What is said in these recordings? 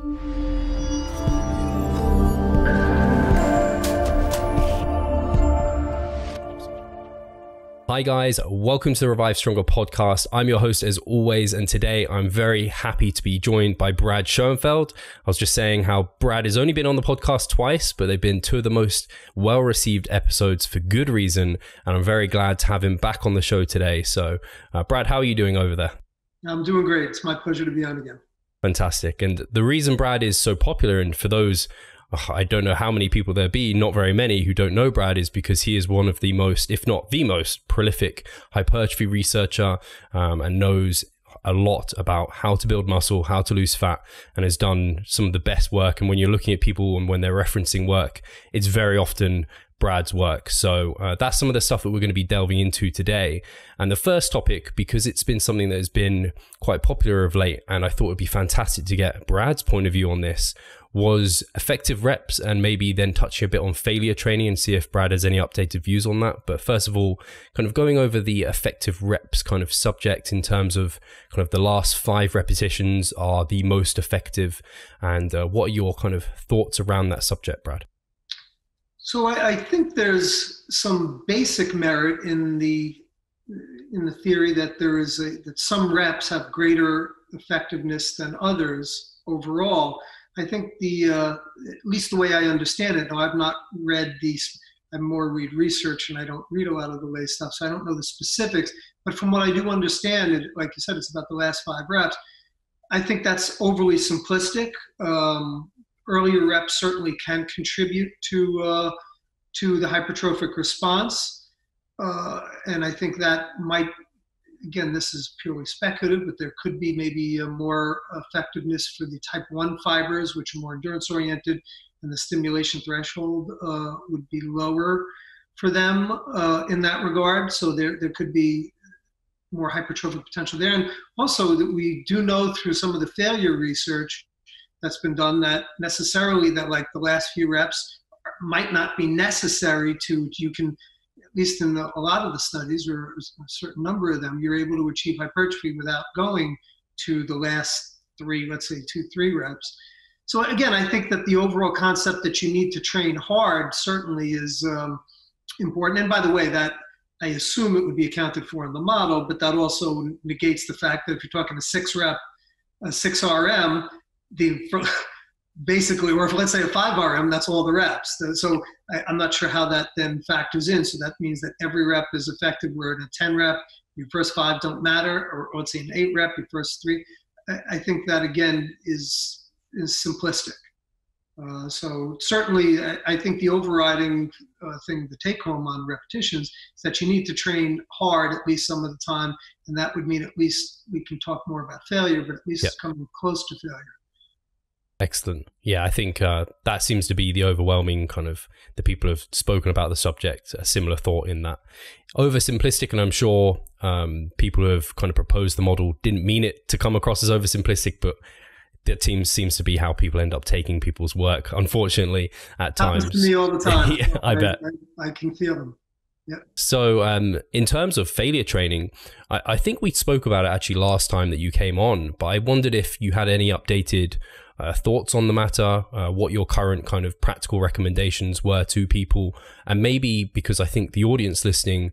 Hi guys, welcome to the Revive Stronger podcast. I'm your host as always, and today I'm very happy to be joined by Brad Schoenfeld. I was just saying how Brad has only been on the podcast twice, but they've been two of the most well-received episodes for good reason, and I'm very glad to have him back on the show today. So Brad, how are you doing over there? I'm doing great. It's my pleasure to be on again. Fantastic. And the reason Brad is so popular, and for those I don't know how many people there be, not very many, who don't know Brad, is because he is one of the most, if not the most, prolific hypertrophy researcher and knows a lot about how to build muscle, how to lose fat, and has done some of the best work. And when you're looking at people and when they're referencing work, it's very often Brad's work. So that's some of the stuff that we're going to be delving into today. And the first topic, because it's been something that has been quite popular of late, and I thought it'd be fantastic to get Brad's point of view on this, was effective reps, and maybe then touching a bit on failure training and see if Brad has any updated views on that. But first of all, kind of going over the effective reps kind of subject in terms of kind of the last 5 repetitions are the most effective, and what are your kind of thoughts around that subject, Brad? So I think there's some basic merit in the theory that that some reps have greater effectiveness than others overall. I think at least the way I understand it, now I've not read I more read research and I don't read a lot of the lay stuff, so I don't know the specifics, but from what I do understand, like you said, it's about the last 5 reps. I think that's overly simplistic. Earlier reps certainly can contribute to the hypertrophic response, and I think that might, again, this is purely speculative, but there could be maybe a more effectiveness for the type 1 fibers, which are more endurance oriented, and the stimulation threshold would be lower for them in that regard. So there could be more hypertrophic potential there. And also that we do know through some of the failure research that's been done that necessarily that like the last few reps might not be necessary you can, at least in a lot of the studies, or a certain number of them, you're able to achieve hypertrophy without going to the last 3, let's say 2-3 reps. So again, I think that the overall concept that you need to train hard certainly is important. And by the way, that I assume it would be accounted for in the model, but that also negates the fact that if you're talking a 6 rep, a 6 RM, basically, or if let's say a 5 RM, that's all the reps. So I'm not sure how that then factors in. So that means that every rep is effective, where at a 10 rep, your first 5 don't matter, or let's say an 8 rep, your first 3. I think that again is simplistic. So certainly I think the overriding thing, the take home on repetitions, is that you need to train hard at least some of the time. And that would mean at least we can talk more about failure, but at least coming close to failure. Excellent. Yeah, I think that seems to be the overwhelming kind of, the people who have spoken about the subject, a similar thought in that. Oversimplistic, and I'm sure people who have kind of proposed the model didn't mean it to come across as oversimplistic, but that seems to be how people end up taking people's work, unfortunately, at times. Happens to me all the time. Yeah, I bet. I can feel them. Yep. So in terms of failure training, I think we spoke about it actually last time that you came on, but I wondered if you had any updated thoughts on the matter, what your current kind of practical recommendations were to people, and maybe, because I think the audience listening,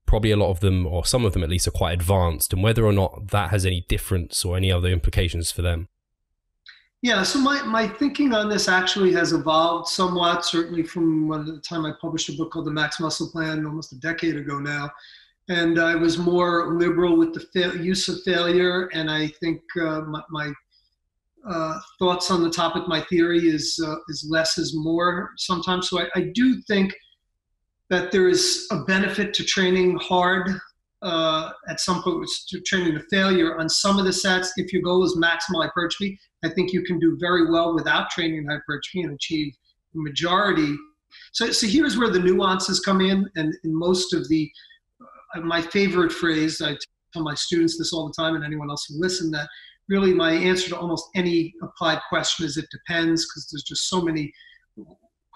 probably a lot of them, or some of them at least, are quite advanced, and whether or not that has any difference or any other implications for them. Yeah, so my thinking on this actually has evolved somewhat, certainly from the time I published a book called The Max Muscle Plan almost a decade ago now. And I was more liberal with the use of failure, and I think my thoughts on the topic, my theory is less is more sometimes. So I do think that there is a benefit to training hard at some point, to training to failure on some of the sets. If your goal is maximal hypertrophy, I think you can do very well without training hypertrophy and achieve the majority. So here's where the nuances come in, and in most of the, my favorite phrase, I tell my students this all the time, and anyone else who listen, that really my answer to almost any applied question is it depends, because there's just so many.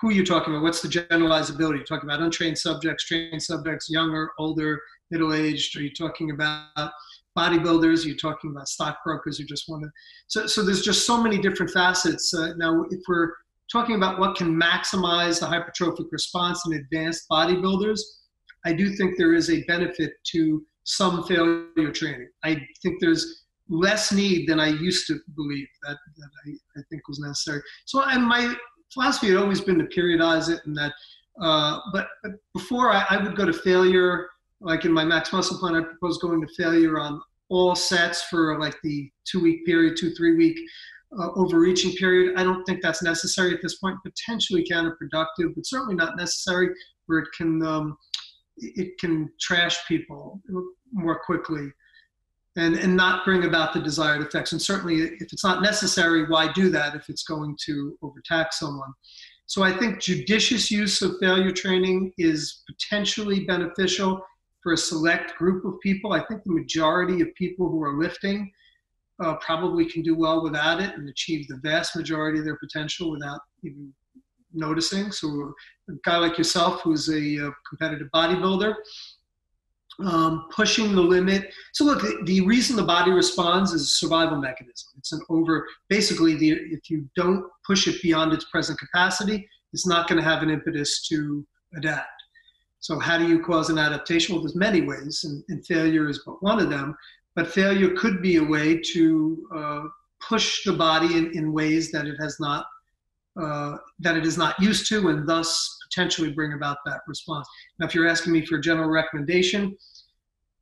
Who are you talking about? What's the generalizability? You're talking about untrained subjects, trained subjects, younger, older, middle-aged? Are you talking about bodybuilders, you're talking about stockbrokers who just want to, so there's just so many different facets. Now, if we're talking about what can maximize the hypertrophic response in advanced bodybuilders, I do think there is a benefit to some failure training. I think there's less need than I used to believe that I think was necessary. So, and my philosophy had always been to periodize it, and that, but before I would go to failure, like in my max muscle plan, I proposed going to failure on all sets for like the 2-week period, 2-3 week overreaching period. I don't think that's necessary at this point. Potentially counterproductive, but certainly not necessary, where it can trash people more quickly and not bring about the desired effects. And certainly if it's not necessary, why do that if it's going to overtax someone? So I think judicious use of failure training is potentially beneficial for a select group of people. I think the majority of people who are lifting probably can do well without it and achieve the vast majority of their potential without even noticing. So a guy like yourself, who's a competitive bodybuilder, pushing the limit. So look, the reason the body responds is a survival mechanism. It's basically if you don't push it beyond its present capacity, it's not going to have an impetus to adapt. So how do you cause an adaptation? Well, there's many ways, and failure is but one of them. But failure could be a way to push the body in ways that it has not, that it is not used to, and thus potentially bring about that response. Now, if you're asking me for a general recommendation,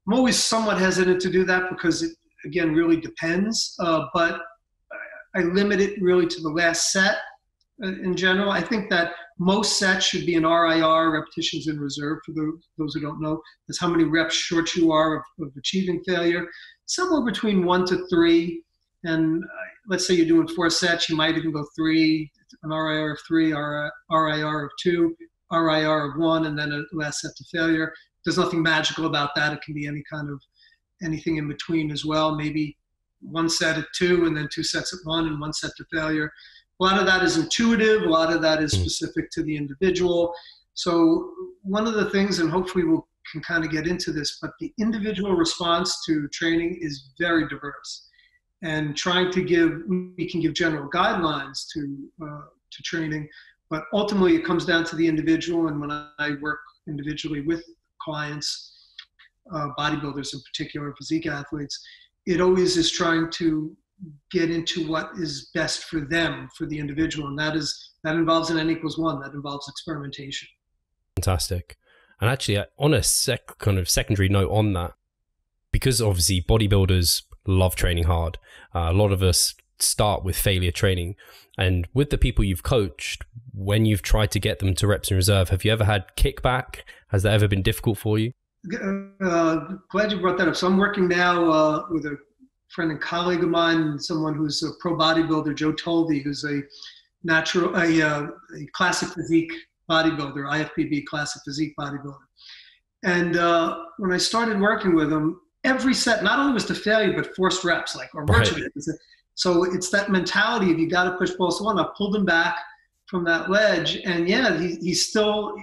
I'm always somewhat hesitant to do that because it, again, really depends. But I limit it really to the last set in general. I think that most sets should be an RIR, repetitions in reserve, for those who don't know. That's how many reps short you are of achieving failure. Somewhere between 1 to 3. And let's say you're doing 4 sets, you might even go 3, an RIR of 3, RIR of 2, RIR of 1, and then a last set to failure. There's nothing magical about that. It can be anything in between as well. Maybe 1 set at 2, and then 2 sets at 1, and 1 set to failure. A lot of that is intuitive. A lot of that is specific to the individual. So one of the things, and hopefully we can kind of get into this, but the individual response to training is very diverse. And we can give general guidelines to training, but ultimately it comes down to the individual. And when I work individually with clients, bodybuilders in particular, physique athletes, it always is trying to get into what is best for them, for the individual. And that involves an N=1, that involves experimentation. Fantastic. And actually, on a kind of secondary note on that, because obviously bodybuilders love training hard, a lot of us start with failure training. And with the people you've coached, when you've tried to get them to reps in reserve, have you ever had kickback? Has that ever been difficult for you? Glad you brought that up. So I'm working now with a friend and colleague of mine, someone who's a pro bodybuilder, Joe Tolvey, who's a classic physique bodybuilder, IFBB classic physique bodybuilder. And when I started working with him, every set not only was to failure, but forced reps, or virtually. Right. So it's that mentality of you got to push both. So I pulled him back from that ledge, and yeah, he's still,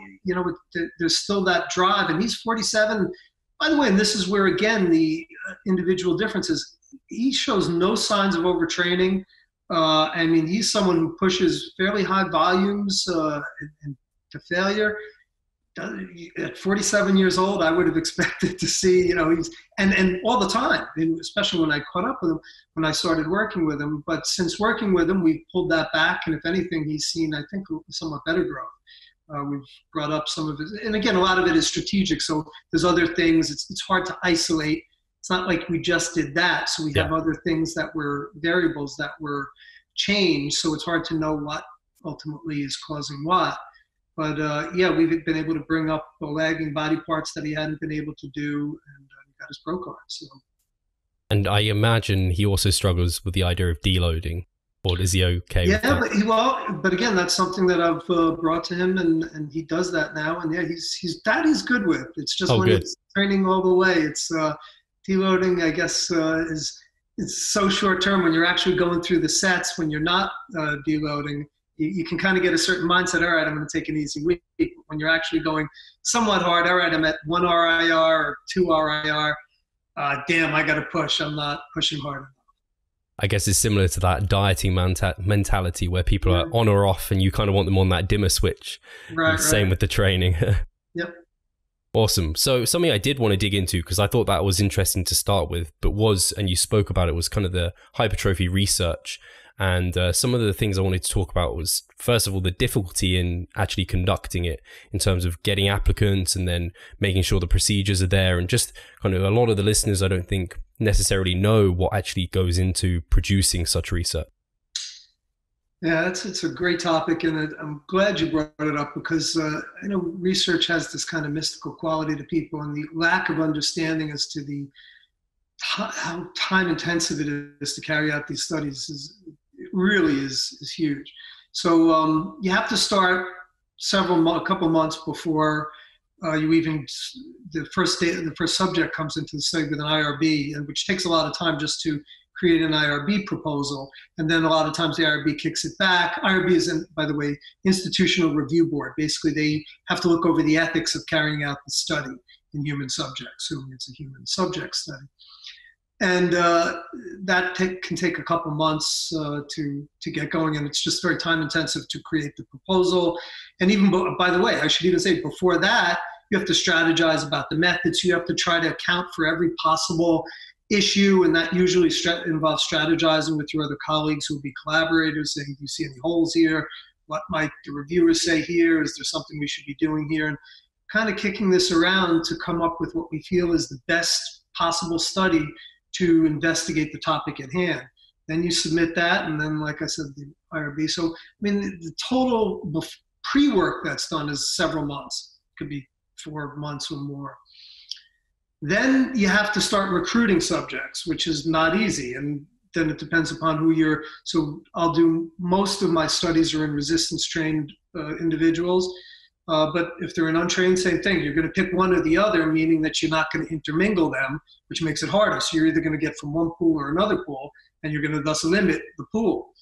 there's still that drive, and he's 47. By the way, and this is where again the individual difference is. He shows no signs of overtraining. I mean, he's someone who pushes fairly high volumes and to failure. At 47 years old, I would have expected to see, he's and all the time, and especially when I caught up with him, when I started working with him. But since working with him, we've pulled that back, and if anything, he's seen, I think, somewhat better growth. We've brought up some of his, and again, a lot of it is strategic. So there's other things. It's hard to isolate. It's not like we just did that. So we have other things that were variables that were changed. So it's hard to know what ultimately is causing what. But we've been able to bring up the lagging body parts that he hadn't been able to do, and he got his pro card. So. And I imagine he also struggles with the idea of deloading. Or is he okay with that? Yeah, but again, that's something that I've brought to him, and he does that now. And yeah, he's good with. It's just when it's training all the way, it's deloading, I guess, is so short term. When you're actually going through the sets, when you're not deloading, you can kind of get a certain mindset. All right, I'm going to take an easy week. When you're actually going somewhat hard, all right, I'm at 1 RIR or 2 RIR. damn, I got to push. I'm not pushing hard enough. I guess it's similar to that dieting mentality where people are on or off and you kind of want them on that dimmer switch. Right. Same with the training. Yep. Awesome. So something I did want to dig into, because I thought that was interesting to start with, and you spoke about it, was kind of the hypertrophy research. And some of the things I wanted to talk about was, first of all, the difficulty in actually conducting it in terms of getting applicants and then making sure the procedures are there. And just kind of a lot of the listeners, I don't think necessarily know what actually goes into producing such research. Yeah, it's a great topic, and I'm glad you brought it up because I know research has this kind of mystical quality to people, and the lack of understanding as to how time intensive it is to carry out these studies really is huge. So you have to start a couple months before the first subject comes into the study with an IRB, and which takes a lot of time just to create an IRB proposal. And then a lot of times the IRB kicks it back. IRB is, by the way, Institutional Review Board. Basically, they have to look over the ethics of carrying out the study in human subjects, assuming it's a human subject study. And that can take a couple months to get going, and it's just very time intensive to create the proposal. And even, by the way, I should even say before that, you have to strategize about the methods. You have to try to account for every possible issue, and that usually involves strategizing with your other colleagues who will be collaborators, saying, do you see any holes here? What might the reviewers say here? Is there something we should be doing here? And kind of kicking this around to come up with what we feel is the best possible study to investigate the topic at hand. Then you submit that, and then, like I said, the IRB. So, I mean, the total pre-work that's done is several months. It could be 4 months or more. Then you have to start recruiting subjects, which is not easy. And then it depends upon who you're. So most of my studies are in resistance trained individuals. But if they're in untrained, same thing. You're going to pick one or the other, meaning that you're not going to intermingle them, which makes it harder. So you're either going to get from one pool or another pool, and you're going to thus limit the pool.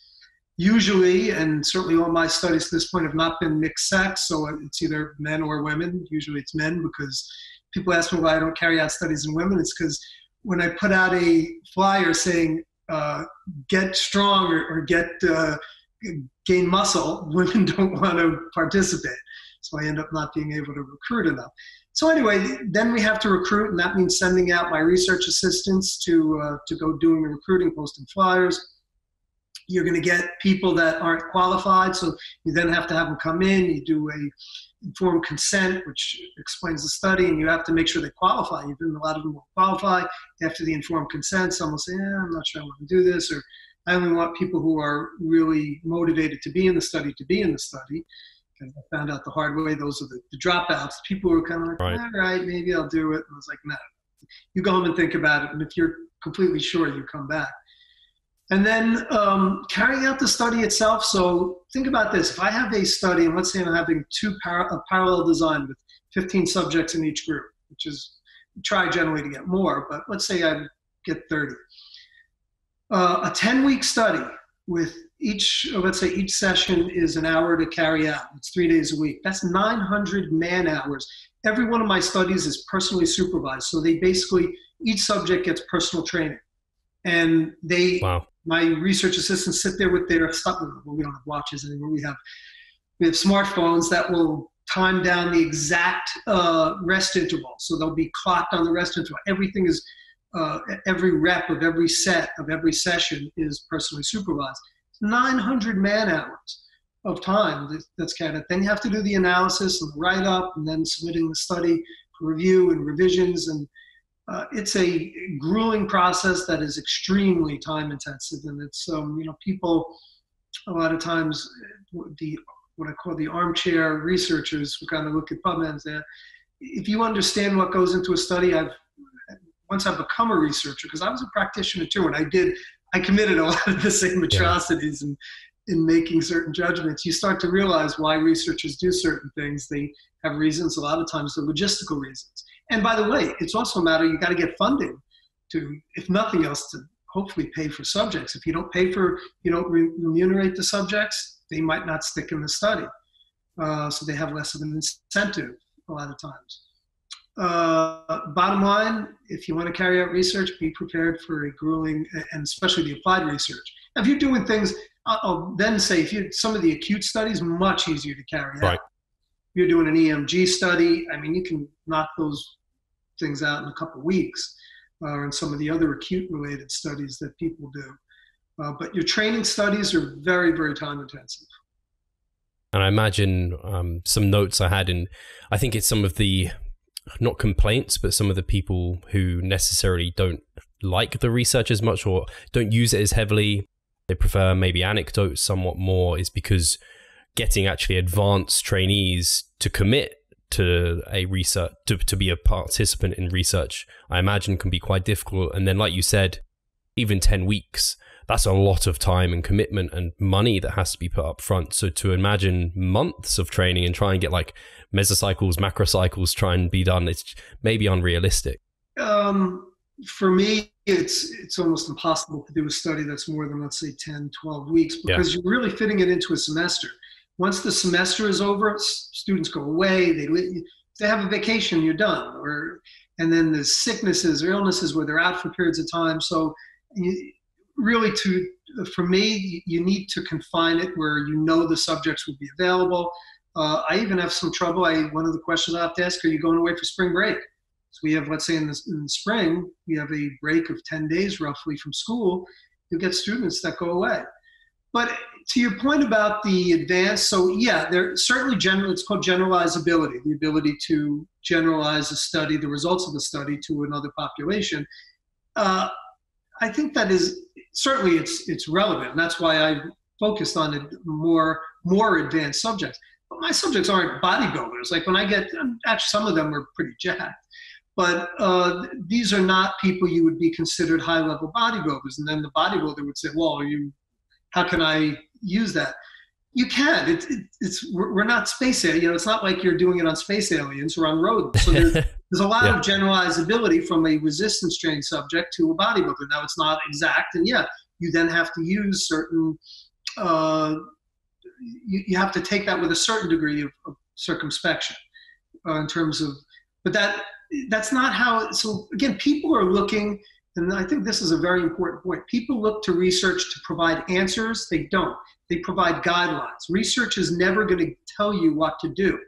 Usually, and certainly all my studies to this point have not been mixed sex, so it's either men or women. Usually it's men, because people ask me why I don't carry out studies in women. It's because when I put out a flyer saying, get strong or gain muscle, women don't want to participate. So I end up not being able to recruit enough. So anyway, then we have to recruit, and that means sending out my research assistants to go doing the recruiting, posting flyers. You're going to get people that aren't qualified, so you then have to have them come in. You do a informed consent, which explains the study, and you have to make sure they qualify. Even a lot of them will qualify after the informed consent. Some will say, I'm not sure I want to do this, or I only want people who are really motivated to be in the study to be in the study. And I found out the hard way, those are the dropouts. People who are kind of like, all right, maybe I'll do it. And I was like, no, you go home and think about it. And if you're completely sure, you come back. And then carrying out the study itself. So think about this. If I have a study, and let's say I'm having a parallel design with 15 subjects in each group, which is, try generally to get more, but let's say I get 30. A 10-week study with let's say each session is an hour to carry out. It's 3 days a week. That's 900 man hours. Every one of my studies is personally supervised. So they basically, each subject gets personal training. And my research assistants sit there with their stuff. Well, we don't have watches anymore. We have smartphones that will time down the exact rest interval. So they'll be clocked on the rest interval. Everything is, every rep of every set of every session is personally supervised. 900 man hours of time that's counted. Then you have to do the analysis and the write-up, and then submitting the study for review and revisions. And it's a grueling process that is extremely time intensive. And it's, people a lot of times, what I call the armchair researchers who kind of look at PubMed and say, if you understand what goes into a study, once I've become a researcher, because I was a practitioner too, and I committed a lot of the same atrocities in making certain judgments. You start to realize why researchers do certain things. They have reasons. A lot of times they're logistical reasons. And by the way, it's also a matter, you got to get funding to, if nothing else, to hopefully pay for subjects. If you don't remunerate the subjects, they might not stick in the study. So they have less of an incentive a lot of times. Bottom line, if you want to carry out research, be prepared for a grueling, and especially the applied research. Now, if you're doing things, I'll then say, if you some of the acute studies, much easier to carry out. Right. If you're doing an EMG study, I mean, you can knock those things out in a couple of weeks, and some of the other acute related studies that people do. But your training studies are very, very time intensive. And I imagine some notes I had in, I think it's some of the, not complaints, but some of the people who necessarily don't like the research as much or don't use it as heavily, they prefer maybe anecdotes somewhat more, is because getting actually advanced trainees to commit to a research, to be a participant in research, I imagine can be quite difficult. And then, like you said, even 10 weeks, that's a lot of time and commitment and money that has to be put up front. So to imagine months of training and try and get like mesocycles, macrocycles, try and be done, it's maybe unrealistic. For me, it's almost impossible to do a study that's more than, let's say, 10, 12 weeks, because you're really fitting it into a semester. Once the semester is over, students go away, they have a vacation, you're done. And then there's sicknesses or illnesses where they're out for periods of time. So really, for me, you need to confine it where you know the subjects will be available. I even have some trouble. One of the questions I have to ask, are you going away for spring break? So we have, let's say in the spring, we have a break of 10 days roughly from school. You get students that go away. But to your point about the advanced, so yeah, there's certainly it's called generalizability, the ability to generalize a study, the results of the study to another population. I think that is certainly it's relevant, and that's why I focused on it more advanced subjects. But my subjects aren't bodybuilders. Like when I get, actually some of them are pretty jacked, but these are not people you would be considered high-level bodybuilders. And then the bodybuilder would say, "Well, how can I use that?" You can. We're not space alien. It's not like you're doing it on space aliens or on rodents. So there's a lot of generalizability from a resistance trained subject to a bodybuilder. Now it's not exact, and you then have to use certain. You have to take that with a certain degree of circumspection in terms of, but that's not how. So again, people are looking. And I think this is a very important point. People look to research to provide answers. They don't. They provide guidelines. Research is never going to tell you what to do.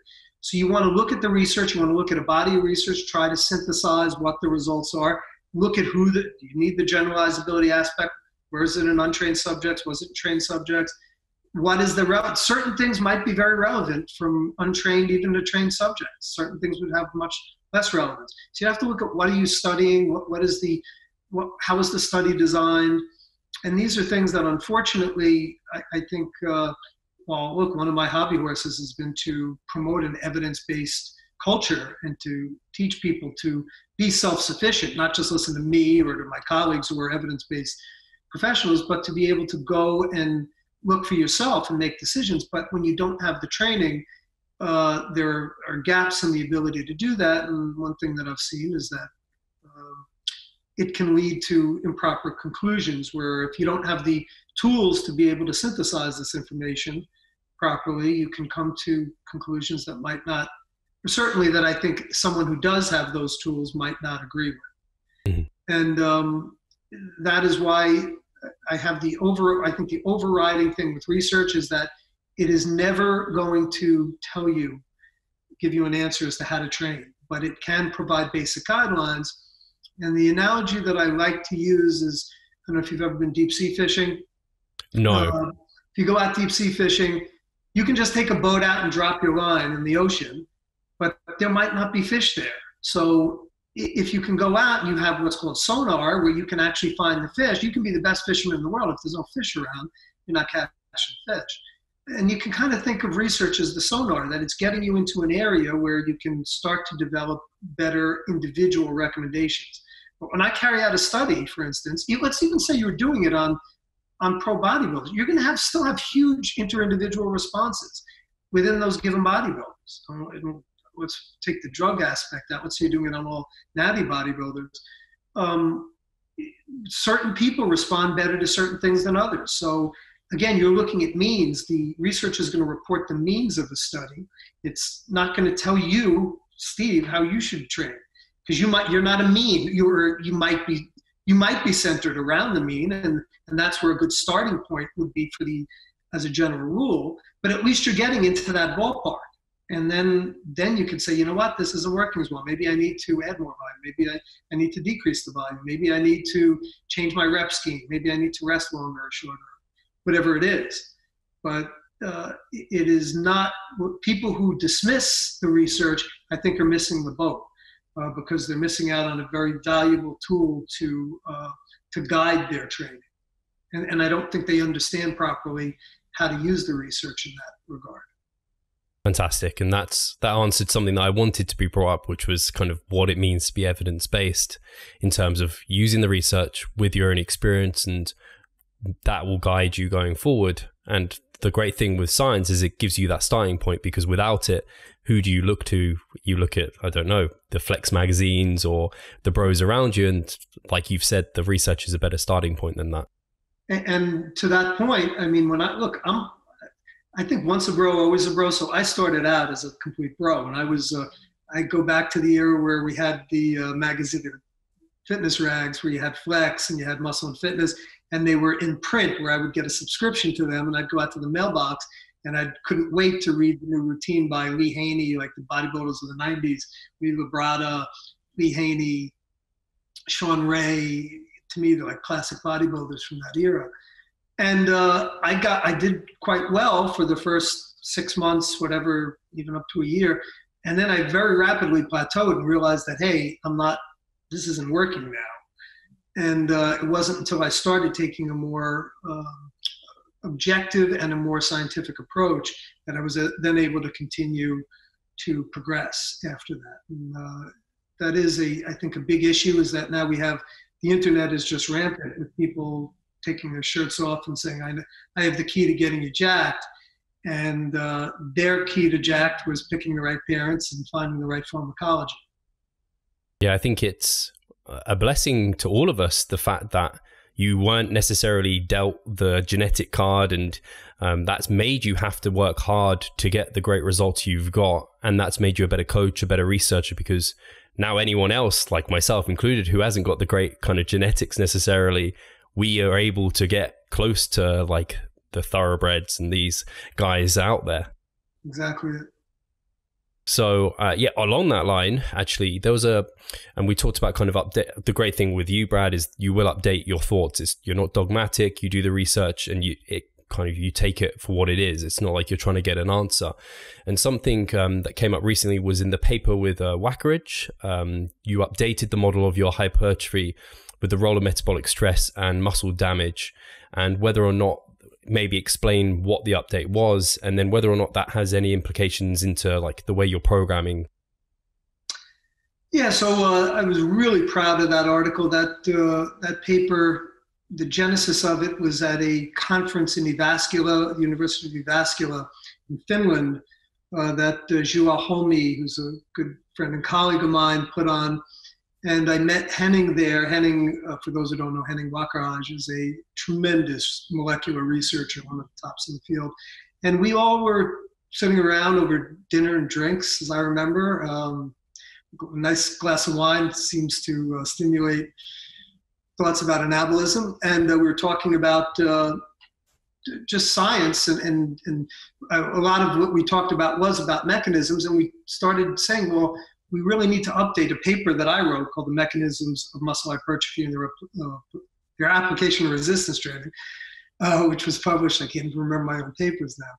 So you want to look at the research. You want to look at a body of research, try to synthesize what the results are. Look at you need the generalizability aspect. Where is it in untrained subjects? Was it in trained subjects? What is certain things might be very relevant from untrained even to trained subjects. Certain things would have much less relevance. So you have to look at what are you studying? How is the study designed? And these are things that unfortunately, I think, one of my hobby horses has been to promote an evidence-based culture and to teach people to be self-sufficient, not just listen to me or to my colleagues who are evidence-based professionals, but to be able to go and look for yourself and make decisions. But when you don't have the training, there are gaps in the ability to do that. And one thing that I've seen is that it can lead to improper conclusions, where if you don't have the tools to be able to synthesize this information properly, you can come to conclusions that might not, or certainly that I think someone who does have those tools might not agree with. Mm-hmm. And that is why I think the overriding thing with research is that it is never going to give you an answer as to how to train, but it can provide basic guidelines. And the analogy that I like to use is, I don't know if you've ever been deep sea fishing. No. If you go out deep sea fishing, you can just take a boat out and drop your line in the ocean, but there might not be fish there. So if you can go out and you have what's called sonar, where you can actually find the fish, you can be the best fisherman in the world. If there's no fish around, you're not catching fish. And you can kind of think of research as the sonar, that it's getting you into an area where you can start to develop better individual recommendations. But when I carry out a study, for instance, let's even say you're doing it on pro bodybuilders, you're going to still have huge inter-individual responses within those given bodybuilders. Let's take the drug aspect out. Let's say you're doing it on all natty bodybuilders. Certain people respond better to certain things than others. So again, you're looking at means. The research is going to report the means of the study. It's not going to tell you Steve, how you should train, because you're not a mean. You might be centered around the mean, and that's where a good starting point would be as a general rule. But at least you're getting into that ballpark, and then you could say, you know what, this isn't working as well. Maybe I need to add more volume. Maybe I need to decrease the volume. Maybe I need to change my rep scheme. Maybe I need to rest longer or shorter, whatever it is. But it is not, people who dismiss the research, I think, are missing the boat, because they're missing out on a very valuable tool to guide their training. And I don't think they understand properly how to use the research in that regard. Fantastic. And that answered something that I wanted to be brought up, which was kind of what it means to be evidence-based in terms of using the research with your own experience, and that will guide you going forward. And the great thing with science is it gives you that starting point, because without it, who do you look to? You look at, I don't know, the Flex magazines or the bros around you. And like you've said, the research is a better starting point than that. And to that point, I mean, I think once a bro, always a bro. So I started out as a complete bro. And I go back to the era where we had the magazine, fitness rags, where you had Flex and you had Muscle and Fitness, and they were in print, where I would get a subscription to them, and I'd go out to the mailbox, and I couldn't wait to read the new routine by Lee Haney, like the bodybuilders of the 90s, Lee Labrada, Lee Haney, Sean Ray. To me, they're like classic bodybuilders from that era. And I did quite well for the first 6 months, whatever, even up to a year. And then I very rapidly plateaued and realized that, hey, this isn't working now. And it wasn't until I started taking a more objective and a more scientific approach that I was then able to continue to progress after that. And that is I think a big issue, is that now the internet is just rampant with people taking their shirts off and saying, I have the key to getting you jacked. And their key to jacked was picking the right parents and finding the right pharmacology. Yeah, I think it's a blessing to all of us, the fact that you weren't necessarily dealt the genetic card, and that's made you have to work hard to get the great results you've got. And that's made you a better coach, a better researcher, because now anyone else, like myself included, who hasn't got the great kind of genetics necessarily, we are able to get close to like the thoroughbreds and these guys out there. Exactly. So yeah, along that line, actually, there was and we talked about kind of update. The great thing with you, Brad, is you will update your thoughts. You're not dogmatic. You do the research and you take it for what it is. It's not like you're trying to get an answer. And something that came up recently was in the paper with Wackeridge. You updated the model of your hypertrophy with the role of metabolic stress and muscle damage, and whether or not, maybe explain what the update was, and then whether or not that has any implications into like the way you're programming. Yeah, so I was really proud of that article. That paper, the genesis of it was at a conference in Jyväskylä, the University of Jyväskylä in Finland, that Juha Holmi, who's a good friend and colleague of mine, put on. And I met Henning there. Henning, for those who don't know, Henning Wackeridge is a tremendous molecular researcher, one of the tops in the field. And we all were sitting around over dinner and drinks, as I remember. A nice glass of wine seems to stimulate thoughts about anabolism. And we were talking about just science, and a lot of what we talked about was about mechanisms. And we started saying, well, we really need to update a paper that I wrote called The Mechanisms of Muscle Hypertrophy and Their Application of Resistance Training, which was published, I can't even remember my own papers now,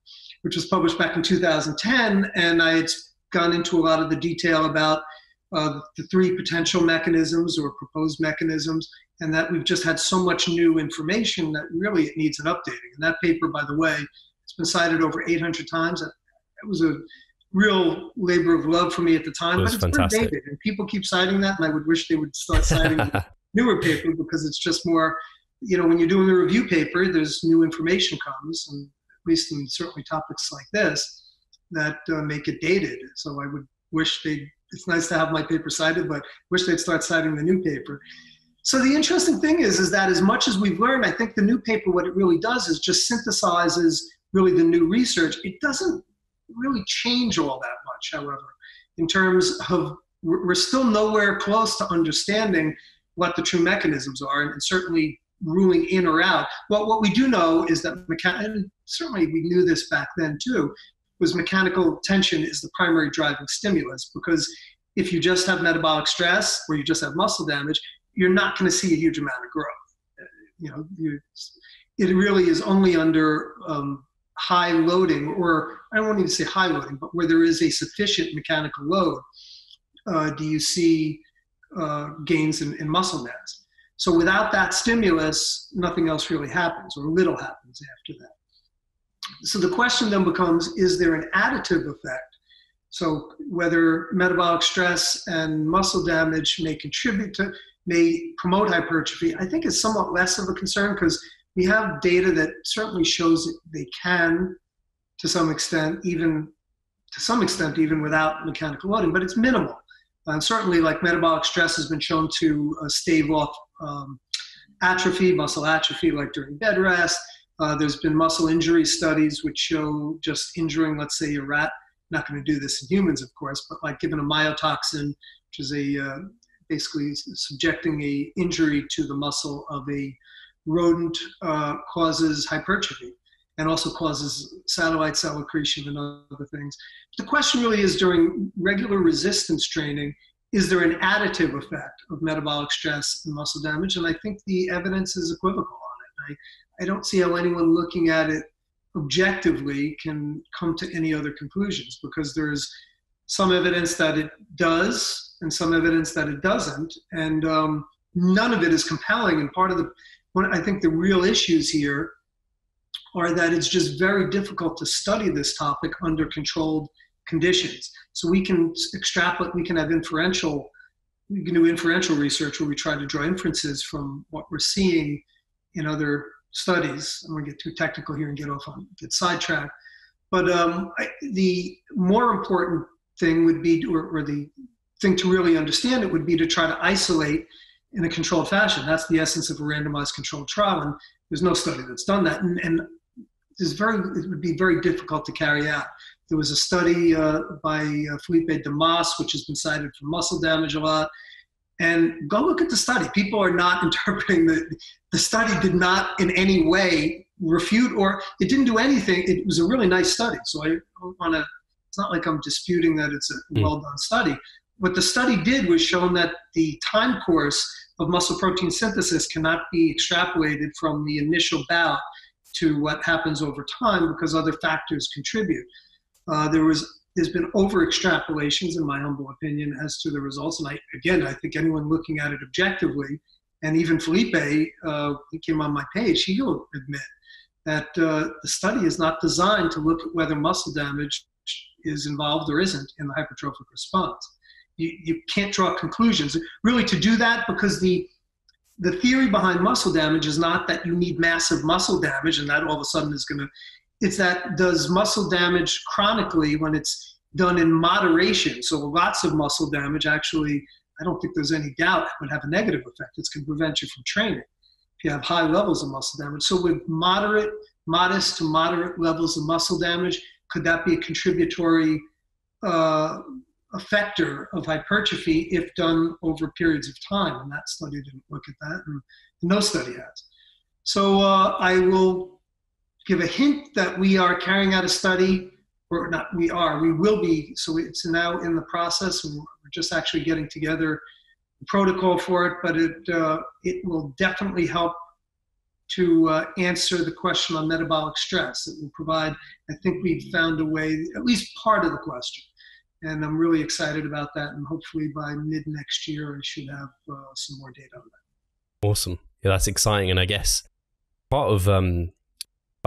which was published back in 2010. And I had gone into a lot of the detail about the three potential mechanisms or proposed mechanisms, and that we've just had so much new information that really it needs an updating. And that paper, by the way, it's been cited over 800 times. It was a real labor of love for me at the time, but it's fantastic. Dated, and people keep citing that, and I would wish they would start citing the newer paper, because it's just more, when you're doing a review paper, there's new information comes, and at least in certainly topics like this, that make it dated. So I would wish it's nice to have my paper cited, but wish they'd start citing the new paper. So the interesting thing is that as much as we've learned, I think the new paper, what it really does is just synthesizes really the new research. It doesn't really change all that much, however. in terms of, we're still nowhere close to understanding what the true mechanisms are, and certainly ruling in or out. Well, what we do know is that, and certainly we knew this back then too, was mechanical tension is the primary driving stimulus, because if you just have metabolic stress or you just have muscle damage, you're not going to see a huge amount of growth. It really is only under high loading, or I won't even say high loading, but where there is a sufficient mechanical load, do you see gains in muscle mass. So without that stimulus, nothing else really happens, or little happens after that. So the question then becomes, is there an additive effect? So whether metabolic stress and muscle damage may promote hypertrophy, I think is somewhat less of a concern, because we have data that certainly shows that they can, to some extent, even without mechanical loading, but it's minimal. And certainly, like, metabolic stress has been shown to stave off atrophy, muscle atrophy, like during bed rest. There's been muscle injury studies which show just injuring, let's say, a rat. Not going to do this in humans, of course, but like giving a myotoxin, which is basically subjecting a injury to the muscle of a rodent, causes hypertrophy, and also causes satellite cell accretion and other things. The question really is, during regular resistance training, is there an additive effect of metabolic stress and muscle damage? And I think the evidence is equivocal on it. I don't see how anyone looking at it objectively can come to any other conclusions, because there's some evidence that it does and some evidence that it doesn't, and none of it is compelling. And part of I think the real issues here are that it's just very difficult to study this topic under controlled conditions. So we can extrapolate, we can do inferential research where we try to draw inferences from what we're seeing in other studies. I'm going to get too technical here and get sidetracked. But the more important thing would be, or the thing to really understand it, would be to try to isolate in a controlled fashion. That's the essence of a randomized controlled trial, and there's no study that's done that. And it would be very difficult to carry out. There was a study by Felipe Damas, which has been cited for muscle damage a lot. And go look at the study. People are not interpreting the study did not in any way refute, or it didn't do anything. It was a really nice study. So I don't want to, it's not like I'm disputing that it's a well-done study. What the study did was shown that the time course of muscle protein synthesis cannot be extrapolated from the initial bout to what happens over time, because other factors contribute. There's been over extrapolations, in my humble opinion, as to the results. And I think anyone looking at it objectively, and even Felipe, he came on my page, he'll admit that the study is not designed to look at whether muscle damage is involved or isn't in the hypertrophic response. You can't draw conclusions really to do that, because the theory behind muscle damage is not that you need massive muscle damage and that all of a sudden is going to, it's that does muscle damage chronically, when it's done in moderation. So lots of muscle damage, actually, I don't think there's any doubt, would have a negative effect. It can prevent you from training if you have high levels of muscle damage. So with modest to moderate levels of muscle damage, could that be a contributory effector of hypertrophy if done over periods of time? And that study didn't look at that, and no study has. So I will give a hint that we are carrying out a study, or not, we will be, so it's now in the process, and we're just actually getting together the protocol for it, but it will definitely help to answer the question on metabolic stress. It will provide, I think we've found a way, at least part of the question. And I'm really excited about that. And hopefully by mid next year, I should have some more data on that. Awesome. Yeah, that's exciting. And I guess part of a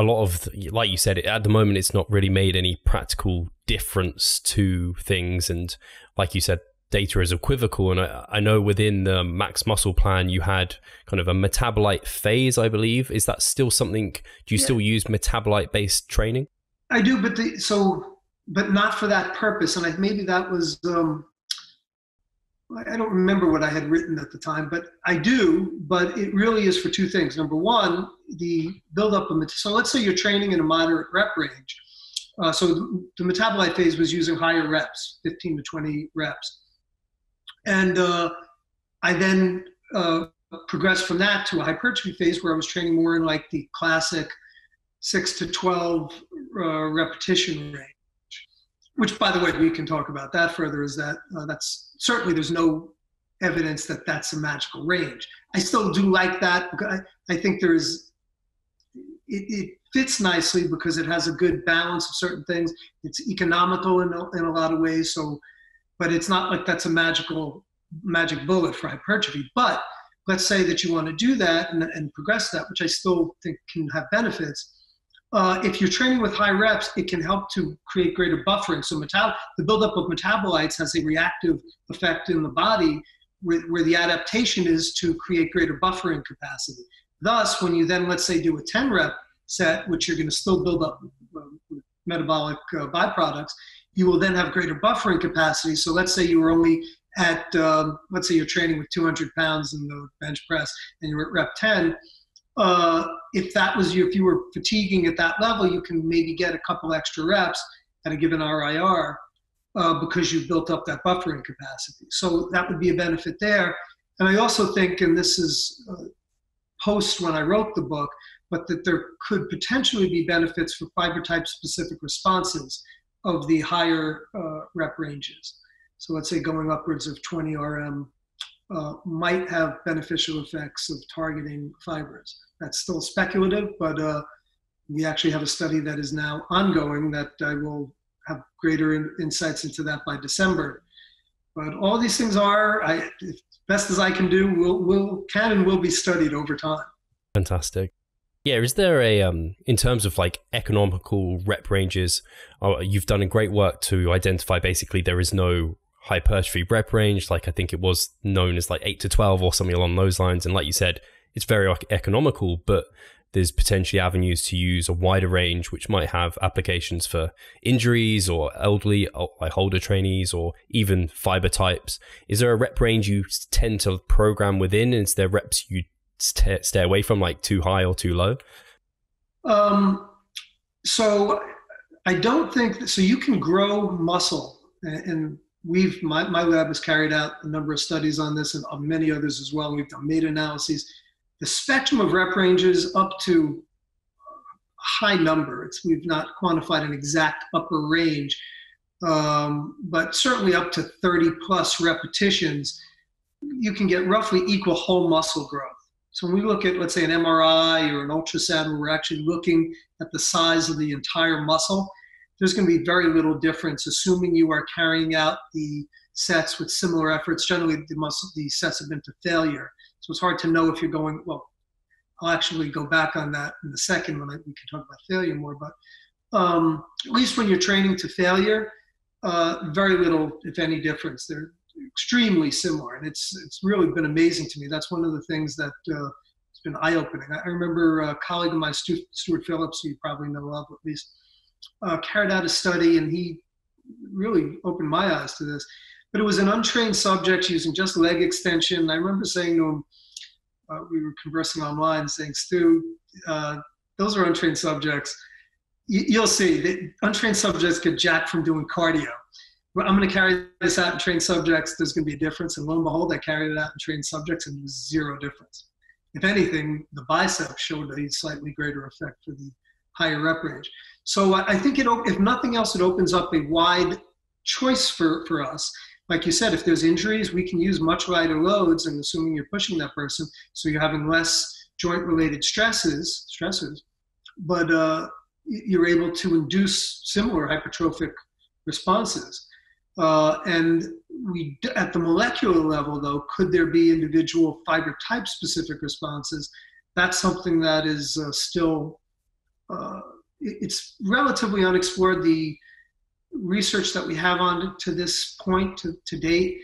lot of, like you said, at the moment, it's not really made any practical difference to things. And like you said, data is equivocal. And I know within the Max Muscle Plan, you had kind of a metabolite phase, I believe. Is that still something, do you still use metabolite-based training? I do, but not for that purpose. And maybe that was, I don't remember what I had written at the time, but I do, but it really is for two things. Number one, the buildup of, so let's say you're training in a moderate rep range. So the metabolite phase was using higher reps, 15 to 20 reps. And I then progressed from that to a hypertrophy phase where I was training more in like the classic 6 to 12 repetition range, which, by the way, we can talk about that further, is that that's certainly, there's no evidence that that's a magical range. I still do like that because I think it fits nicely because it has a good balance of certain things. It's economical in a lot of ways. So, but it's not like that's a magic bullet for hypertrophy. But let's say that you want to do that and progress that, which I still think can have benefits. If you're training with high reps, it can help to create greater buffering. So the buildup of metabolites has a reactive effect in the body where the adaptation is to create greater buffering capacity. Thus, when you then, let's say, do a 10 rep set, which you're going to still build up metabolic byproducts, you will then have greater buffering capacity. So let's say you were only at, let's say you're training with 200 pounds in the bench press and you're at rep 10. If that was you, if you were fatiguing at that level, you can maybe get a couple extra reps at a given RIR because you've built up that buffering capacity. So that would be a benefit there. And I also think, and this is post when I wrote the book, but that there could potentially be benefits for fiber type specific responses of the higher rep ranges. So let's say going upwards of 20 RM might have beneficial effects of targeting fibers. That's still speculative, but we actually have a study that is now ongoing that I will have greater insights into that by December. But all these things are, as best as I can do, will be studied over time. Fantastic. Yeah, is there a, in terms of like economical rep ranges, you've done a great work to identify basically there is no hypertrophy rep range, like I think it was known as like 8 to 12 or something along those lines. And like you said, it's very economical, but there's potentially avenues to use a wider range, which might have applications for injuries or elderly, like older trainees, or even fiber types. Is there a rep range you tend to program within? Is there reps you stay away from, like too high or too low? So I don't think, so you can grow muscle, and my lab has carried out a number of studies on this and many others as well. We've done meta-analyses. The spectrum of rep ranges up to a high number. We've not quantified an exact upper range, but certainly up to 30 plus repetitions, you can get roughly equal whole muscle growth. So when we look at, let's say, an MRI or an ultrasound, where we're actually looking at the size of the entire muscle, there's going to be very little difference, assuming you are carrying out the sets with similar efforts. Generally, the sets have been to failure. So it's hard to know if you're going, well, I'll actually go back on that in a second when we can talk about failure more, but at least when you're training to failure, very little, if any, difference. They're extremely similar, and it's really been amazing to me. That's one of the things that it's been eye-opening. I remember a colleague of mine, Stuart Phillips, who you probably know of at least, carried out a study, and he really opened my eyes to this. But it was an untrained subject using just leg extension. I remember saying to him, we were conversing online, saying, Stu, those are untrained subjects. You'll see, that untrained subjects get jacked from doing cardio. I'm going to carry this out in trained subjects. There's going to be a difference. And lo and behold, I carried it out in trained subjects, and there was zero difference. If anything, the biceps showed a slightly greater effect for the higher rep range. So I think if nothing else, it opens up a wide choice for us. Like you said, if there's injuries, we can use much lighter loads, and assuming you're pushing that person, so you're having less joint-related stressors, but you're able to induce similar hypertrophic responses. And at the molecular level, though, could there be individual fiber type specific responses? That's something that is still, it's relatively unexplored. The research that we have on to this point to date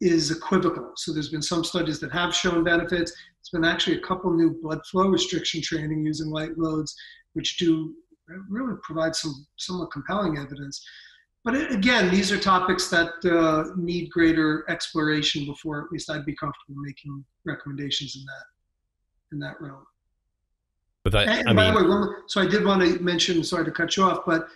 is equivocal. So there's been some studies that have shown benefits. There's been actually a couple new blood flow restriction training using light loads, which do really provide some somewhat compelling evidence. But again, these are topics that need greater exploration before at least I'd be comfortable making recommendations in that realm. But that, and by the way, so I did want to mention, sorry to cut you off, but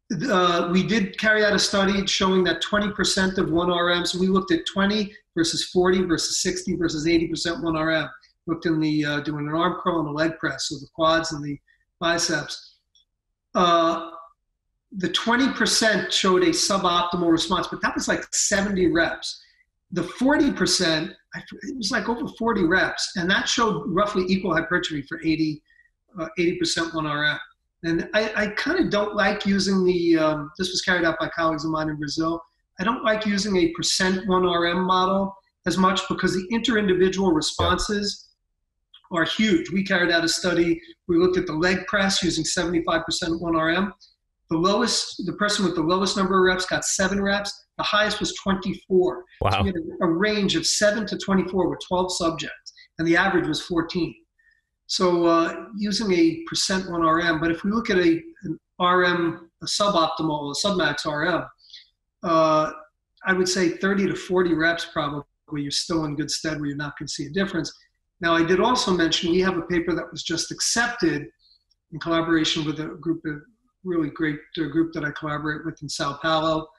We did carry out a study showing that 20% of 1RM, so we looked at 20 versus 40 versus 60 versus 80% 1RM. Looked in the doing an arm curl and a leg press, so the quads and the biceps. The 20% showed a suboptimal response, but that was like 70 reps. The 40%, it was like over 40 reps, and that showed roughly equal hypertrophy for 80% 1RM. And I kind of don't like using this was carried out by colleagues of mine in Brazil. I don't like using a percent 1RM model as much because the inter-individual responses are huge. We carried out a study, we looked at the leg press using 75% 1RM. The person with the lowest number of reps got 7 reps. The highest was 24. Wow. So we had a range of 7 to 24 with 12 subjects, and the average was 14. So using a percent 1RM, but if we look at an RM, a suboptimal, a submax RM, I would say 30 to 40 reps probably, you're still in good stead where you're not going to see a difference. Now, I did also mention we have a paper that was just accepted in collaboration with a group of really great group that I collaborate with in Sao Paulo.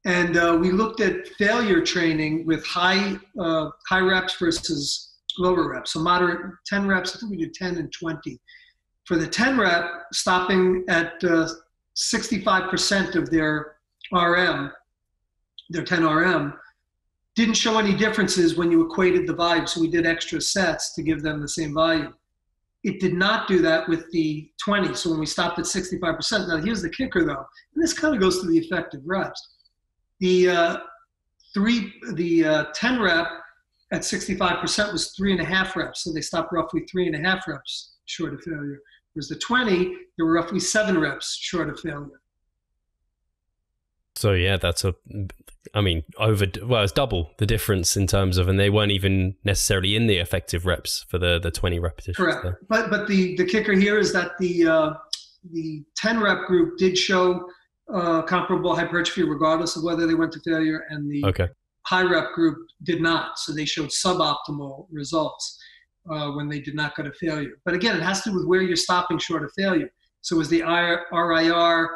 And we looked at failure training with high reps versus lower reps. So moderate 10 reps, I think we did 10 and 20. For the 10 rep, stopping at 65% of their RM, their 10 RM, didn't show any differences when you equated the volume. So we did extra sets to give them the same volume. It did not do that with the 20. So when we stopped at 65%, now here's the kicker though, and this kind of goes to the effective reps. The 10 rep at 65% was 3.5 reps. So they stopped roughly 3.5 reps short of failure. Whereas the 20, they were roughly 7 reps short of failure. So yeah, it's double the difference in terms of, and they weren't even necessarily in the effective reps for the 20 repetitions. Correct. There. But the kicker here is that the 10 rep group did show comparable hypertrophy regardless of whether they went to failure, and the high rep group did not. So they showed suboptimal results when they did not go to failure. But again, it has to do with where you're stopping short of failure. So is the RIR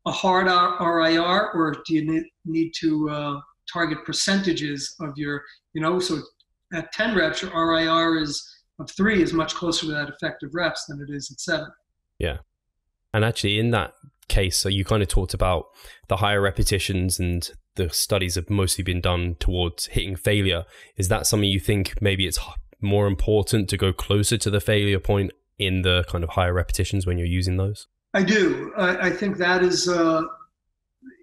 a hard RIR, or do you need to target percentages of your, so at 10 reps, your RIR of 3 is much closer to that effective reps than it is at 7. Yeah. And actually in that case, so you kind of talked about the higher repetitions and the studies have mostly been done towards hitting failure. Is that something you think maybe it's more important to go closer to the failure point in the kind of higher repetitions when you're using those? I do. I think that is,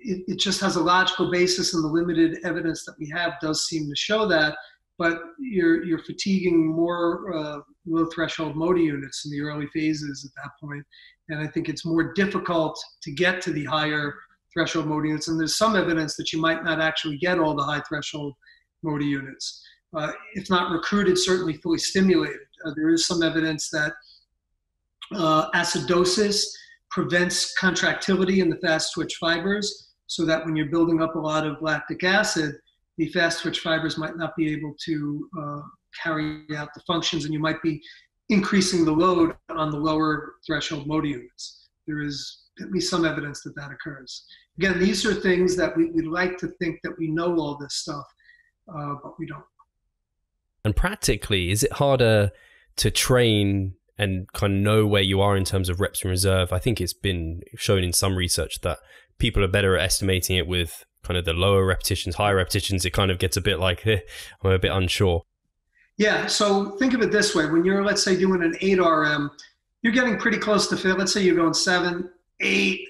it just has a logical basis, and the limited evidence that we have does seem to show that. But you're fatiguing more low threshold motor units in the early phases at that point. And I think it's more difficult to get to the higher threshold motor units. And there's some evidence that you might not actually get all the high threshold motor units. If not recruited, certainly fully stimulated. There is some evidence that acidosis prevents contractility in the fast twitch fibers, so that when you're building up a lot of lactic acid, the fast twitch fibers might not be able to carry out the functions, and you might be increasing the load on the lower threshold motor units. There is at least some evidence that that occurs. Again, these are things that we like to think that we know all this stuff, but we don't. And practically, is it harder to train and kind of know where you are in terms of reps in reserve? I think it's been shown in some research that people are better at estimating it with kind of the lower repetitions. Higher repetitions, it kind of gets a bit like, I'm a bit unsure. Yeah, so think of it this way. When you're, let's say, doing an 8 RM, you're getting pretty close to fail. Let's say you're going 7, 8.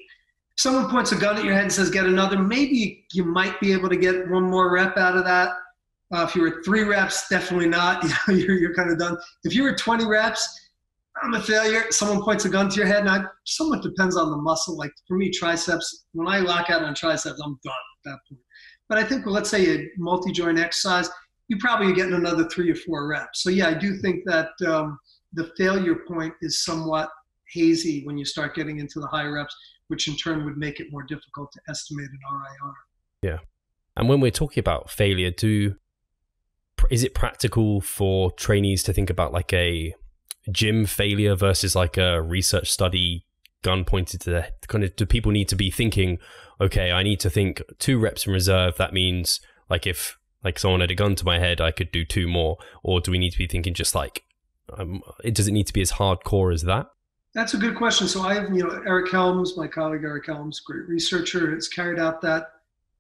Someone points a gun at your head and says, get another. Maybe you might be able to get one more rep out of that. If you were at 3 reps, definitely not. You're kind of done. If you were 20 reps, I'm a failure. Someone points a gun to your head. Now, somewhat depends on the muscle. Like for me, triceps, when I lock out on triceps, I'm done at that point. But I think, well, let's say a multi-joint exercise, you probably are getting another 3 or 4 reps. So yeah, I do think that the failure point is somewhat hazy when you start getting into the high reps, which in turn would make it more difficult to estimate an RIR. Yeah. And when we're talking about failure, is it practical for trainees to think about like a gym failure versus like a research study gun pointed to the kind of, do people need to be thinking, okay, I need to think 2 reps in reserve. That means like if like someone had a gun to my head, I could do 2 more. Or do we need to be thinking just like, does it need to be as hardcore as that? That's a good question. So I have, Eric Helms, my colleague Eric Helms, great researcher, has carried out that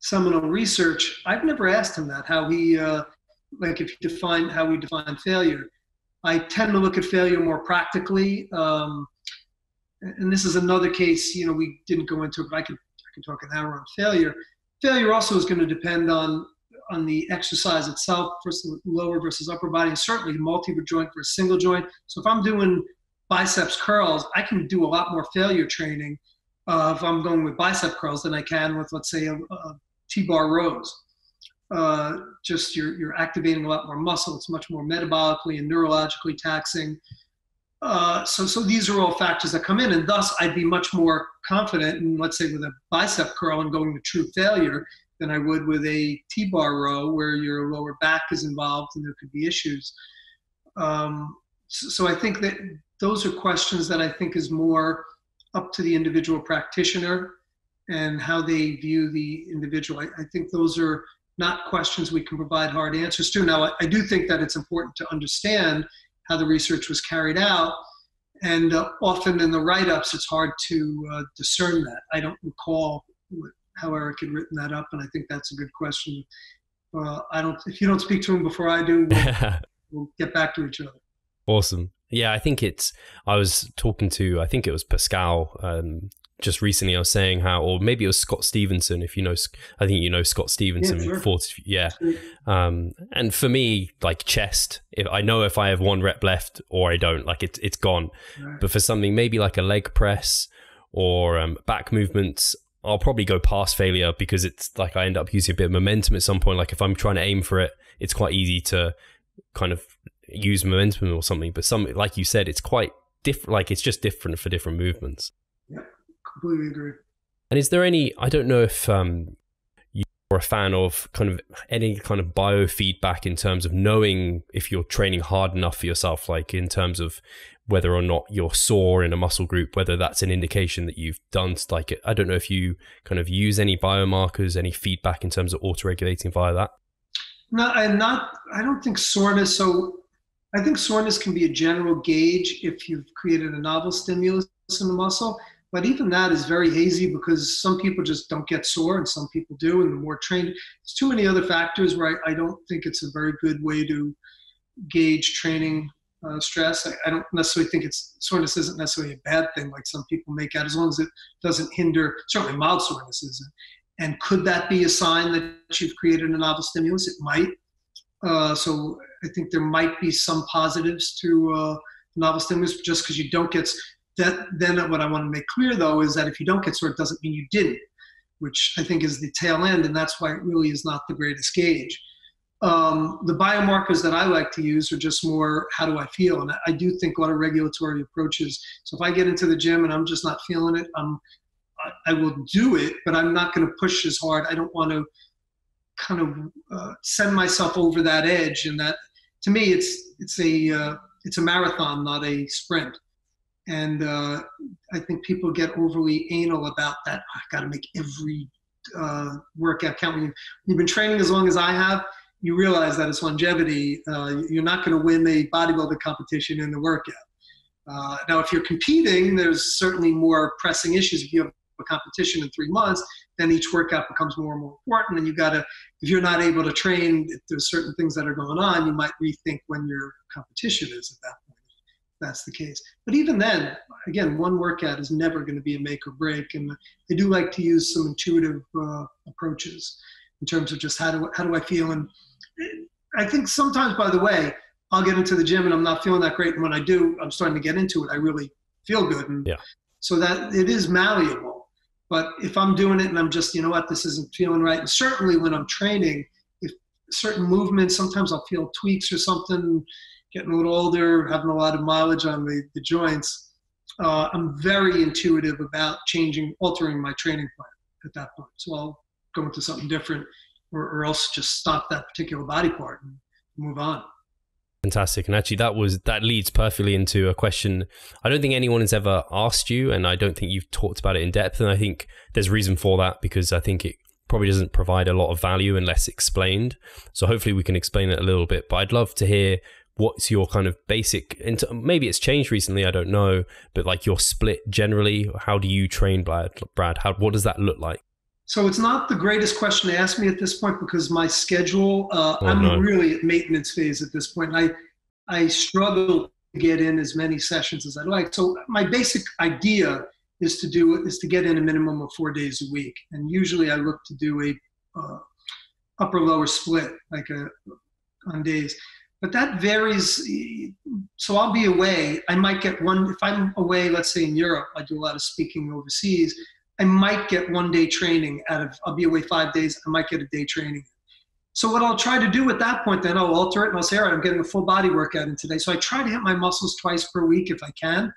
seminal research. I've never asked him that, how he, like if you define, how we define failure. I tend to look at failure more practically. And this is another case, we didn't go into it, but I could talk an hour on failure. Failure also is going to depend on the exercise itself, versus lower versus upper body, and certainly multi joint versus single joint. So if I'm doing biceps curls, I can do a lot more failure training if I'm going with bicep curls than I can with, let's say, a T-bar rows. Just you're activating a lot more muscle. It's much more metabolically and neurologically taxing. So these are all factors that come in, and thus I'd be much more confident in, let's say, with a bicep curl and going to true failure than I would with a T-bar row where your lower back is involved and there could be issues. So I think that those are questions that I think is more up to the individual practitioner and how they view the individual. I think those are not questions we can provide hard answers to. Now, I do think that it's important to understand how the research was carried out. And often in the write-ups, it's hard to discern that. I don't recall how Eric had written that up, and I think that's a good question. If you don't speak to him before I do, we'll get back to each other. Awesome. Yeah, I think I was talking to, I think it was Pascal, just recently. I was saying how, or maybe it was Scott Stevenson, I think Scott Stevenson. Yeah, sure. And for me, like chest, if I have 1 rep left or I don't, like it's gone. Right. But for something maybe like a leg press or back movements, I'll probably go past failure because it's like I end up using a bit of momentum at some point. Like if I'm trying to aim for it, it's quite easy to kind of use momentum or something. But like you said, it's quite different. Like it's just different for different movements. Yeah, completely agree. And is there any, I don't know if you're a fan of kind of any kind of biofeedback in terms of knowing if you're training hard enough for yourself, like in terms of whether or not you're sore in a muscle group, whether that's an indication that you've done, like, I don't know if you kind of use any biomarkers, any feedback in terms of autoregulating via that? No, I don't think soreness. So I think soreness can be a general gauge if you've created a novel stimulus in the muscle. But even that is very hazy because some people just don't get sore and some people do. And the more trained, there's too many other factors where I don't think it's a very good way to gauge training stress. I don't necessarily think soreness isn't necessarily a bad thing like some people make out, as long as it doesn't hinder, certainly mild soreness isn't. And could that be a sign that you've created a novel stimulus? It might. So I think there might be some positives to novel stimulus just because you don't get that. Then what I want to make clear though is that if you don't get sore, it doesn't mean you didn't, which I think is the tail end, and that's why it really is not the greatest gauge. The biomarkers that I like to use are just more, how do I feel? And I do think a lot of regulatory approaches. So if I get into the gym and I'm just not feeling it, I will do it, but I'm not going to push as hard. I don't want to kind of send myself over that edge. And that, to me, it's a marathon, not a sprint. And I think people get overly anal about that. I got to make every workout count. When you've been training as long as I have, you realize that it's longevity. You're not going to win a bodybuilding competition in the workout. Now, if you're competing, there's certainly more pressing issues. If you have a competition in 3 months, then each workout becomes more and more important. And if you're not able to train, if there's certain things that are going on, you might rethink when your competition is at that point, if that's the case. But even then, again, one workout is never going to be a make or break. And I do like to use some intuitive approaches in terms of just how do I feel. And I think sometimes, by the way, I'll get into the gym and I'm not feeling that great. And when I do, I'm starting to get into it. I really feel good. And so that it is malleable. But if I'm doing it and I'm just, this isn't feeling right. And certainly when I'm training, if certain movements, sometimes I'll feel tweaks or something, getting a little older, having a lot of mileage on the joints. I'm very intuitive about altering my training plan at that point. So I'll go into something different or else just stop that particular body part and move on. Fantastic. And actually that leads perfectly into a question I don't think anyone has ever asked you, and I don't think you've talked about it in depth. And I think there's reason for that, because I think it probably doesn't provide a lot of value unless explained. So hopefully we can explain it a little bit. But I'd love to hear what's your kind of basic, maybe it's changed recently, I don't know, but like your split generally. How do you train, Brad? What does that look like? So it's not the greatest question to ask me at this point, because my schedule, really at maintenance phase at this point. And I struggle to get in as many sessions as I'd like. So my basic idea is to get in a minimum of 4 days a week. And usually I look to do a upper lower split, on days. But that varies. So I'll be away. I might get one, if I'm away, let's say in Europe, I do a lot of speaking overseas. I might get 1 day training I'll be away 5 days. I might get a day training. So what I'll try to do at that point, then I'll alter it and I'll say, all right, I'm getting a full body workout in today. So I try to hit my muscles twice per week if I can.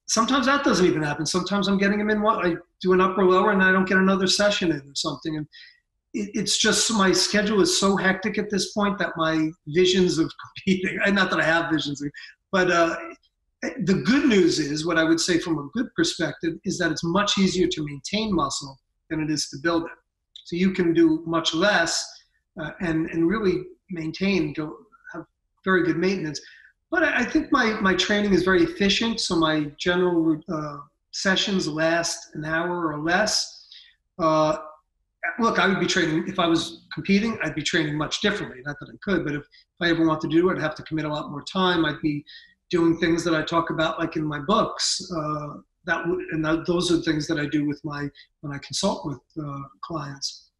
Sometimes that doesn't even happen. Sometimes I'm getting them in I do an upper lower and I don't get another session in or something. And it's just, my schedule is so hectic at this point that my visions of competing, not that I have visions, but the good news is, what I would say from a good perspective, is that it's much easier to maintain muscle than it is to build it. So you can do much less and really have very good maintenance. But I think my training is very efficient. So my general sessions last an hour or less. Look, I would be training, if I was competing, I'd be training much differently. Not that I could, but if I ever want to do it, I'd have to commit a lot more time. I'd be doing things that I talk about, like in my books. Those are things that I do when I consult with clients.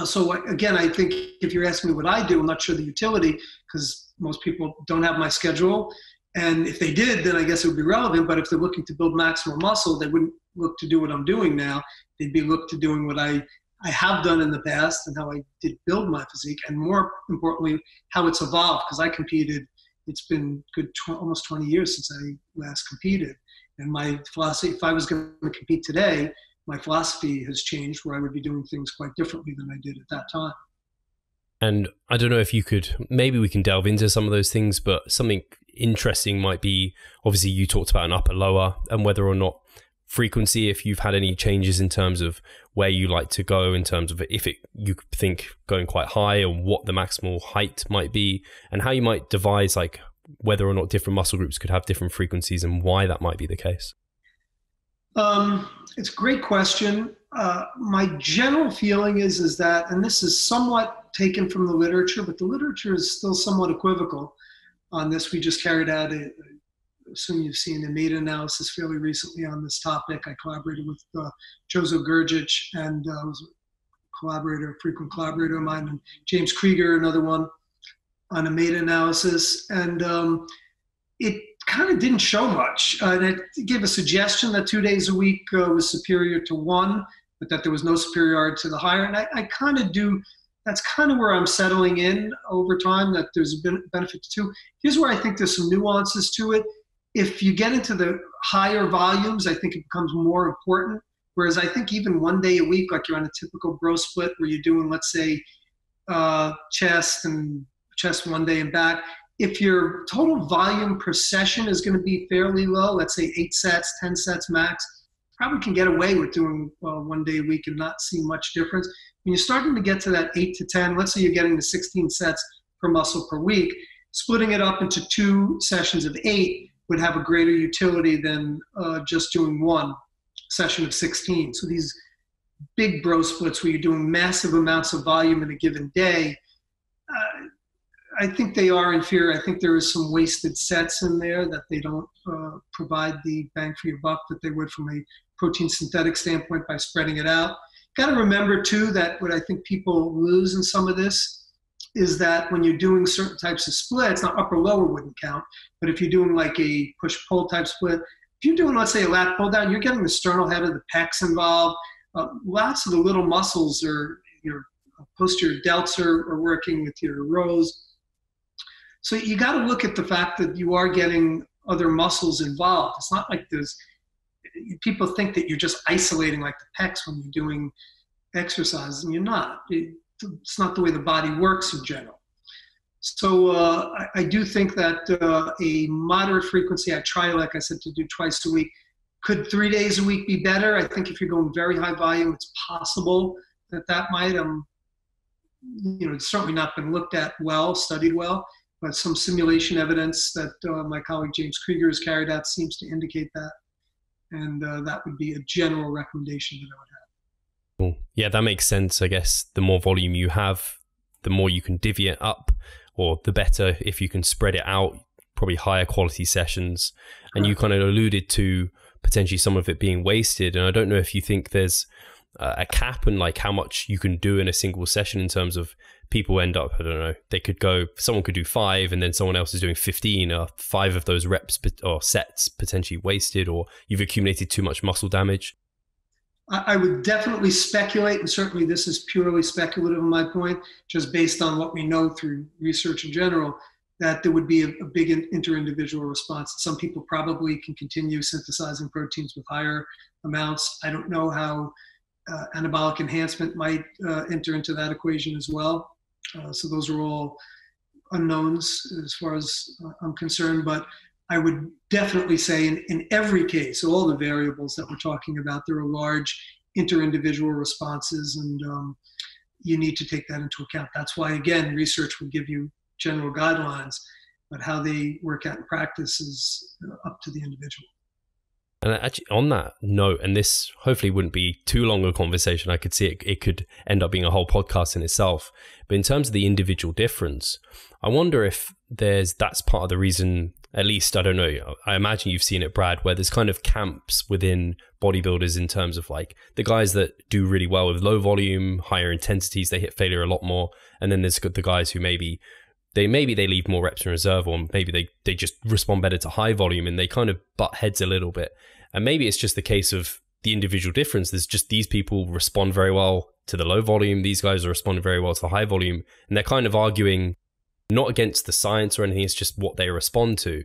So again, I think if you're asking me what I do, I'm not sure the utility, because most people don't have my schedule. And if they did, then I guess it would be relevant. But if they're looking to build maximal muscle, they wouldn't look to do what I'm doing now. They'd be look to doing what I have done in the past and how I did build my physique, and more importantly, how it's evolved. Because I competed, it's been almost 20 years since I last competed. And my philosophy, if I was going to compete today, my philosophy has changed, where I would be doing things quite differently than I did at that time. And I don't know if maybe we can delve into some of those things, but something interesting might be, obviously you talked about an upper lower and whether or not frequency, if you've had any changes in terms of where you like to go, in terms of you think going quite high, or what the maximal height might be, and how you might devise like whether or not different muscle groups could have different frequencies and why that might be the case. It's a great question. My general feeling is that, and this is somewhat taken from the literature, but the literature is still somewhat equivocal on this. We just carried out I assume you've seen a meta-analysis fairly recently on this topic. I collaborated with Jozo Grgic, and was a frequent collaborator of mine, and James Krieger, another one, on a meta-analysis. And it kind of didn't show much. And it gave a suggestion that 2 days a week was superior to one, but that there was no superiority to the higher. And I kind of that's kind of where I'm settling in over time, that there's a benefit to two. Here's where I think there's some nuances to it. If you get into the higher volumes, I think it becomes more important. Whereas I think even 1 day a week, like you're on a typical bro split where you're doing, let's say, chest 1 day and back, if your total volume per session is going to be fairly low, let's say 8 sets, 10 sets max, probably can get away with doing 1 day a week and not see much difference. When you're starting to get to that 8 to 10, let's say you're getting to 16 sets per muscle per week, splitting it up into 2 sessions of 8 would have a greater utility than just doing 1 session of 16. So these big bro splits where you're doing massive amounts of volume in a given day, I think they are inferior. I think there is some wasted sets in there, that they don't provide the bang for your buck that they would from a protein synthetic standpoint by spreading it out. Got to remember too that what I think people lose in some of this is that when you're doing certain types of splits, now upper lower wouldn't count, but if you're doing like a push-pull type split, if you're doing, let's say, a lat pull down, you're getting the sternal head of the pecs involved. Lots of the little muscles, or your posterior delts are working with your rows. So you got to look at the fact that you are getting other muscles involved. It's not like people think that you're just isolating like the pecs when you're doing exercises, and you're not. It's not the way the body works in general. So I do think that a moderate frequency, I try, like I said, to do twice a week. Could 3 days a week be better? I think if you're going very high volume, it's possible that that might, it's certainly not been looked at well, studied well, but some simulation evidence that my colleague James Krieger has carried out seems to indicate that. And that would be a general recommendation that I would have. Cool. Yeah, that makes sense. I guess the more volume you have, the more you can divvy it up, or the better if you can spread it out, probably higher quality sessions. And you kind of alluded to potentially some of it being wasted. And I don't know if you think there's a cap and like how much you can do in a single session in terms of people end up, I don't know, someone could do 5 and then someone else is doing 15 or 5 of those reps or sets potentially wasted, or you've accumulated too much muscle damage. I would definitely speculate, and certainly this is purely speculative on my point, just based on what we know through research in general, that there would be a big inter-individual response. Some people probably can continue synthesizing proteins with higher amounts. I don't know how anabolic enhancement might enter into that equation as well. So those are all unknowns as far as I'm concerned, but I would definitely say in every case, all the variables that we're talking about, there are large inter-individual responses, and you need to take that into account. That's why, again, research will give you general guidelines, but how they work out in practice is up to the individual. And actually, on that note, and this hopefully wouldn't be too long a conversation, I could see it could end up being a whole podcast in itself. But in terms of the individual difference, I wonder if that's part of the reason, at least, I don't know, I imagine you've seen it, Brad, where there's kind of camps within bodybuilders in terms of like the guys that do really well with low volume, higher intensities, they hit failure a lot more. And then there's the guys who maybe they leave more reps in reserve, or maybe they just respond better to high volume, and they kind of butt heads a little bit. And maybe it's just the case of the individual difference. There's just these people respond very well to the low volume. These guys are responding very well to the high volume. And they're kind of arguing not against the science or anything. It's just what they respond to. Do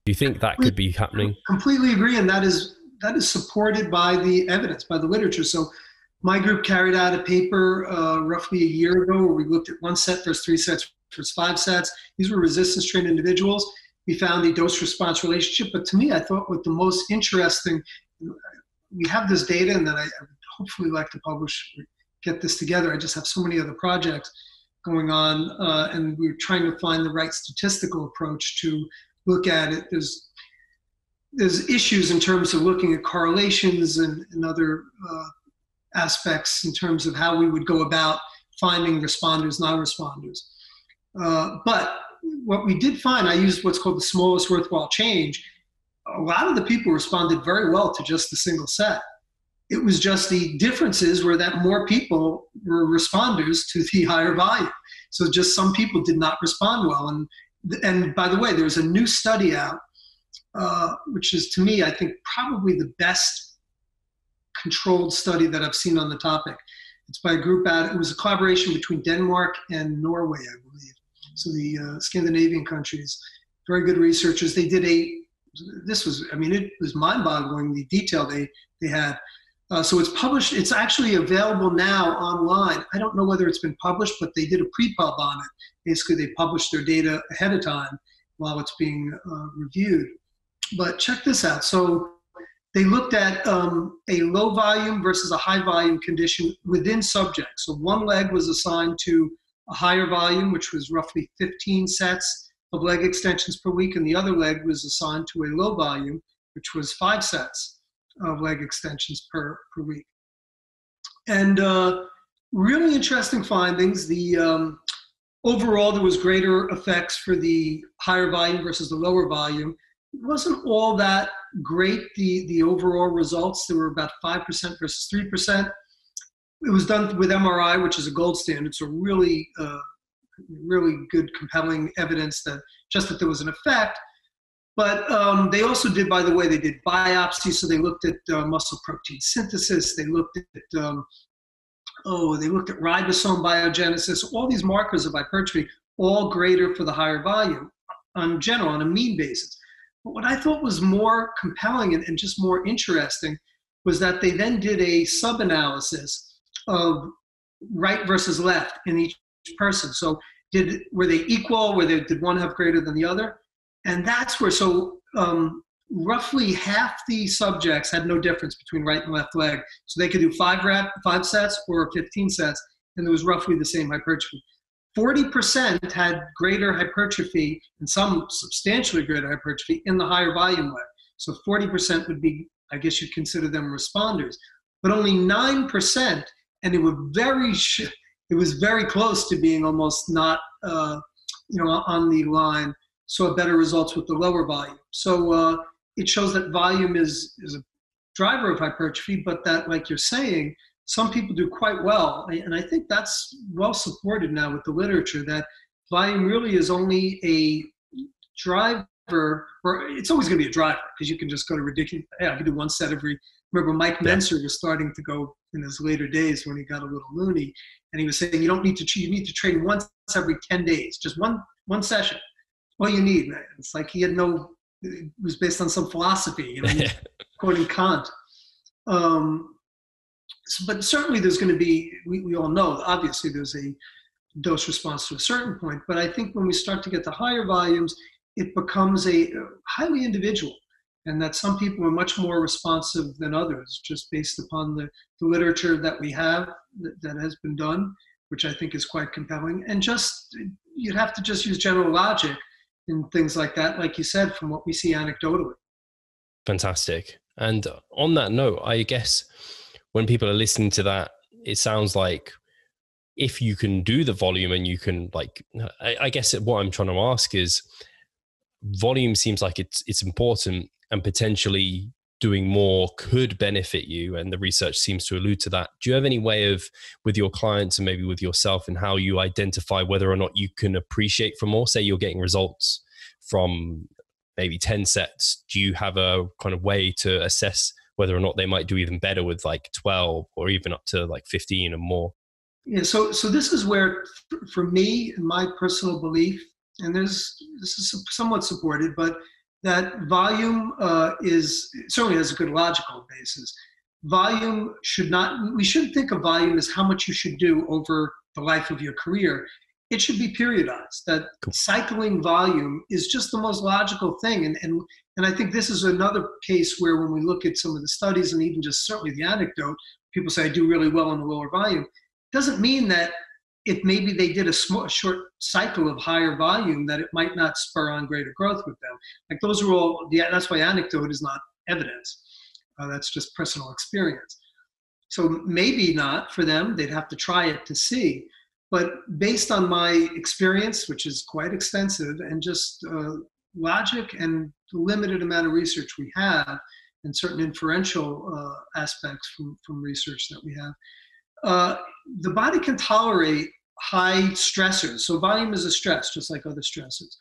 you think that could be happening? Completely agree. And that is supported by the evidence, by the literature. So my group carried out a paper roughly a year ago where we looked at 1 set versus 3 sets versus 5 sets. These were resistance trained individuals. We found a dose-response relationship, but to me, I thought what the most interesting, we have this data, and then I would hopefully like to get this together. I just have so many other projects going on, and we're trying to find the right statistical approach to look at it. There's issues in terms of looking at correlations and other aspects in terms of how we would go about finding responders, non-responders. But what we did find, I used what's called the smallest worthwhile change. A lot of the people responded very well to just the single set. It was just the differences were that more people were responders to the higher volume. So just some people did not respond well. And by the way, there's a new study out, which is, to me, I think probably the best controlled study that I've seen on the topic. It's by a group it was a collaboration between Denmark and Norway, I believe. So the Scandinavian countries, very good researchers. They did it was mind-boggling, the detail they had. So it's published, it's actually available now online. I don't know whether it's been published, but they did a pre-pub on it. Basically, they published their data ahead of time while it's being reviewed. But check this out. So they looked at a low volume versus a high volume condition within subjects. So one leg was assigned to a higher volume, which was roughly 15 sets of leg extensions per week, and the other leg was assigned to a low volume, which was 5 sets of leg extensions per week. And really interesting findings. The overall, there was greater effects for the higher volume versus the lower volume. It wasn't all that great, the overall results. There were about 5% versus 3%. It was done with MRI, which is a gold standard, so really, really good, compelling evidence that there was an effect. But they also did, by the way, they did biopsies, so they looked at muscle protein synthesis. They looked at ribosome biogenesis. All these markers of hypertrophy, all greater for the higher volume, on a mean basis. But what I thought was more compelling and just more interesting was that they then did a sub-analysis of right versus left in each person. So were they equal? Did one have greater than the other? And that's where, roughly half the subjects had no difference between right and left leg. So they could do 5 sets or 15 sets, and there was roughly the same hypertrophy. 40% had greater hypertrophy, and some substantially greater hypertrophy in the higher volume leg. So 40% would be, I guess you'd consider them responders. But only 9%, and it was very close to being almost not, on the line, saw better results with the lower volume. So it shows that volume is a driver of hypertrophy, but that, like you're saying, some people do quite well. And I think that's well supported now with the literature, that volume really is only a driver, or it's always going to be a driver, because you can just go to ridiculous, hey, I can do 1 set every. Remember, Mike Menser was starting to go in his later days when he got a little loony, and he was saying, you need to train once every 10 days, just one session. All you need, man. It's like he had it was based on some philosophy, quoting Kant. But certainly there's going to be, we all know, obviously there's a dose response to a certain point, but I think when we start to get to higher volumes, it becomes a highly individual, and that some people are much more responsive than others, just based upon the literature that we have that has been done, which I think is quite compelling. And just, you'd have to just use general logic and things like that, like you said, from what we see anecdotally. Fantastic. And on that note, I guess when people are listening to that, it sounds like if you can do the volume and you can, like, I guess what I'm trying to ask is, volume seems like it's important, and potentially doing more could benefit you, and the research seems to allude to that. Do you have any way of, with your clients and maybe with yourself, and how you identify whether or not you can appreciate for more? Say you're getting results from maybe 10 sets. Do you have a kind of way to assess whether or not they might do even better with like 12 or even up to like 15 and more? Yeah, so this is where, for me, in my personal belief, and this is somewhat supported, but that volume certainly has a good logical basis. Volume we shouldn't think of volume as how much you should do over the life of your career. It should be periodized. That cycling volume is just the most logical thing. And I think this is another case where, when we look at some of the studies, and even just certainly the anecdote, people say I do really well in the lower volume. Doesn't mean that if maybe they did a short cycle of higher volume, that it might not spur on greater growth with them. Like, those are all, that's why anecdote is not evidence. That's just personal experience. So maybe not for them, they'd have to try it to see. But based on my experience, which is quite extensive, and just logic and the limited amount of research we have, and certain inferential aspects from research that we have, the body can tolerate high stressors. So volume is a stress, just like other stresses,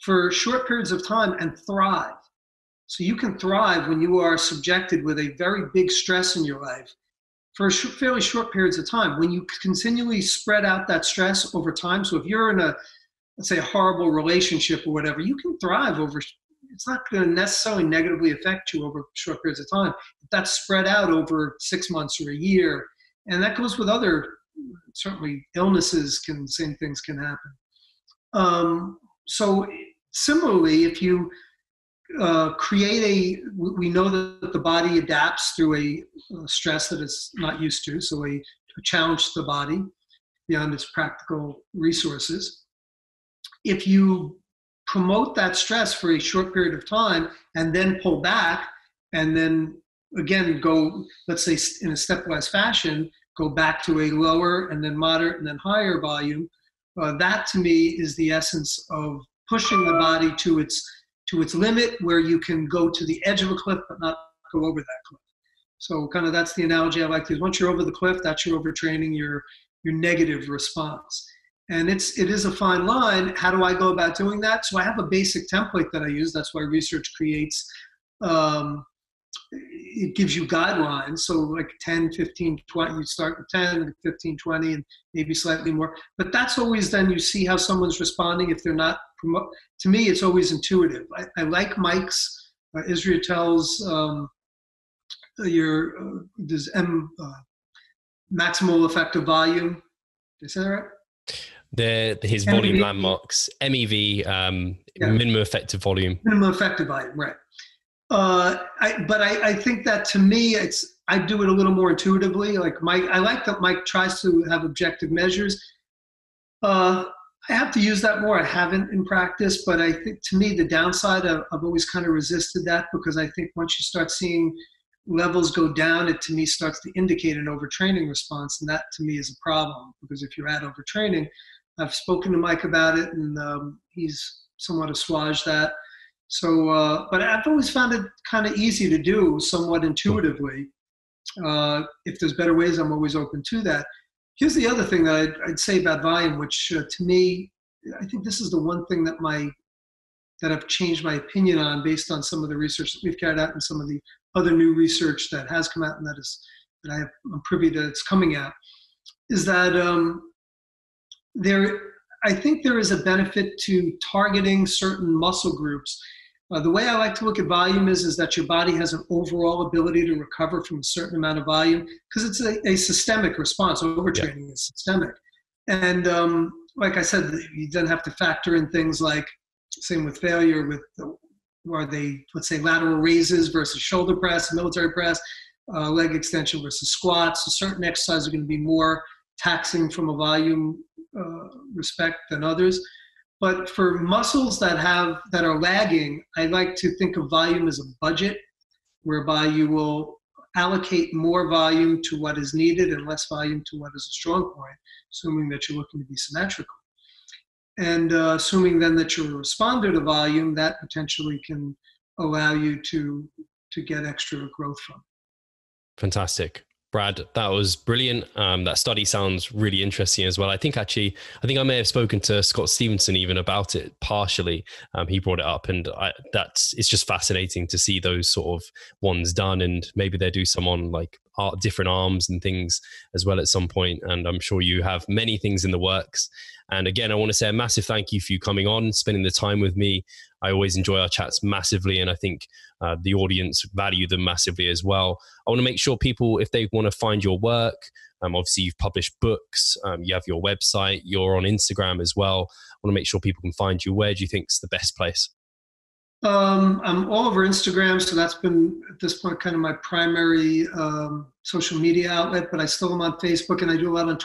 for short periods of time, and thrive. So you can thrive when you are subjected with a very big stress in your life for fairly short periods of time. When you continually spread out that stress over time, so if you're in let's say, a horrible relationship or whatever, you can thrive over, it's not going to necessarily negatively affect you over short periods of time. If that's spread out over 6 months or a year, and that goes with other, certainly illnesses, same things can happen. So similarly, if you we know that the body adapts through a stress that it's not used to, so a challenge to the body beyond its practical resources. If you promote that stress for a short period of time and then pull back, and then again go, let's say in a stepwise fashion, go back to a lower and then moderate and then higher volume, that to me is the essence of pushing the body to its limit, where you can go to the edge of a cliff but not go over that cliff. So kind of that's the analogy I like to use. Once you're over the cliff, that's your overtraining, your negative response. And it is a fine line. How do I go about doing that? So I have a basic template that I use. That's why research creates, it gives you guidelines. So like 10, 15, 20, you start with 10, 15, 20, and maybe slightly more. But that's always, then you see how someone's responding. If they're not, to me, it's always intuitive. I like Mike's, Israel tells there's maximal effective volume. Did I say that right? His volume landmarks, MEV, minimum effective volume. Minimum effective volume, right. I think that to me, I do it a little more intuitively. Like I like that Mike tries to have objective measures. I have to use that more. I haven't in practice, but I think to me, the downside, I've always kind of resisted that, because I think once you start seeing levels go down, it to me starts to indicate an overtraining response. And that to me is a problem, because if you're at overtraining, I've spoken to Mike about it, and he's somewhat assuaged that. So, but I've always found it kind of easy to do somewhat intuitively. If there's better ways, I'm always open to that. Here's the other thing that I'd say about volume, which to me, I think this is the one thing that I've changed my opinion on based on some of the research that we've carried out and some of the other new research that has come out and I'm privy to it's coming out, is that I think there is a benefit to targeting certain muscle groups. The way I like to look at volume is that your body has an overall ability to recover from a certain amount of volume, because it's a systemic response. Overtraining is systemic. And like I said, you then have to factor in things like, same with failure, let's say lateral raises versus shoulder press, military press, leg extension versus squats. So certain exercises are going to be more taxing from a volume respect than others. But for muscles that are lagging, I like to think of volume as a budget, whereby you will allocate more volume to what is needed and less volume to what is a strong point, assuming that you're looking to be symmetrical. And assuming then that you're a responder to volume, that potentially can allow you to get extra growth from. Fantastic. Brad, that was brilliant. That study sounds really interesting as well. I think I may have spoken to Scott Stevenson even about it partially. He brought it up, and it's just fascinating to see those sort of ones done, and maybe they do some on like different arms and things as well at some point. And I'm sure you have many things in the works. And again, I want to say a massive thank you for you coming on, spending the time with me. I always enjoy our chats massively, and I think the audience value them massively as well. I want to make sure people, if they want to find your work, obviously you've published books, you have your website, you're on Instagram as well. I want to make sure people can find you. Where do you think is the best place? I'm all over Instagram, so that's been at this point kind of my primary social media outlet, but I still am on Facebook, and I do a lot on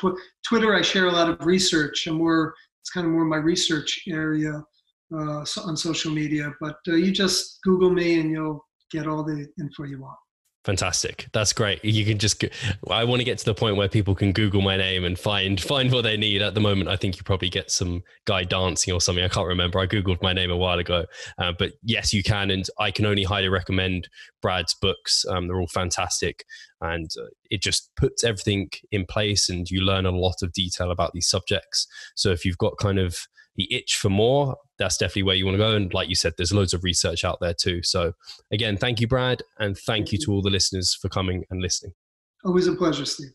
Twitter. I share a lot of research, and it's kind of more my research area on social media, but you just Google me and you'll get all the info you want. Fantastic. That's great. You can I want to get to the point where people can Google my name and find what they need. At the moment, I think you probably get some guy dancing or something. I can't remember. I Googled my name a while ago. But yes, you can. And I can only highly recommend Brad's books. They're all fantastic. And it just puts everything in place, and you learn a lot of detail about these subjects. So if you've got kind of the itch for more, that's definitely where you want to go. And like you said, there's loads of research out there too. So again, thank you, Brad. And thank you to all the listeners for coming and listening. Always a pleasure, Steve.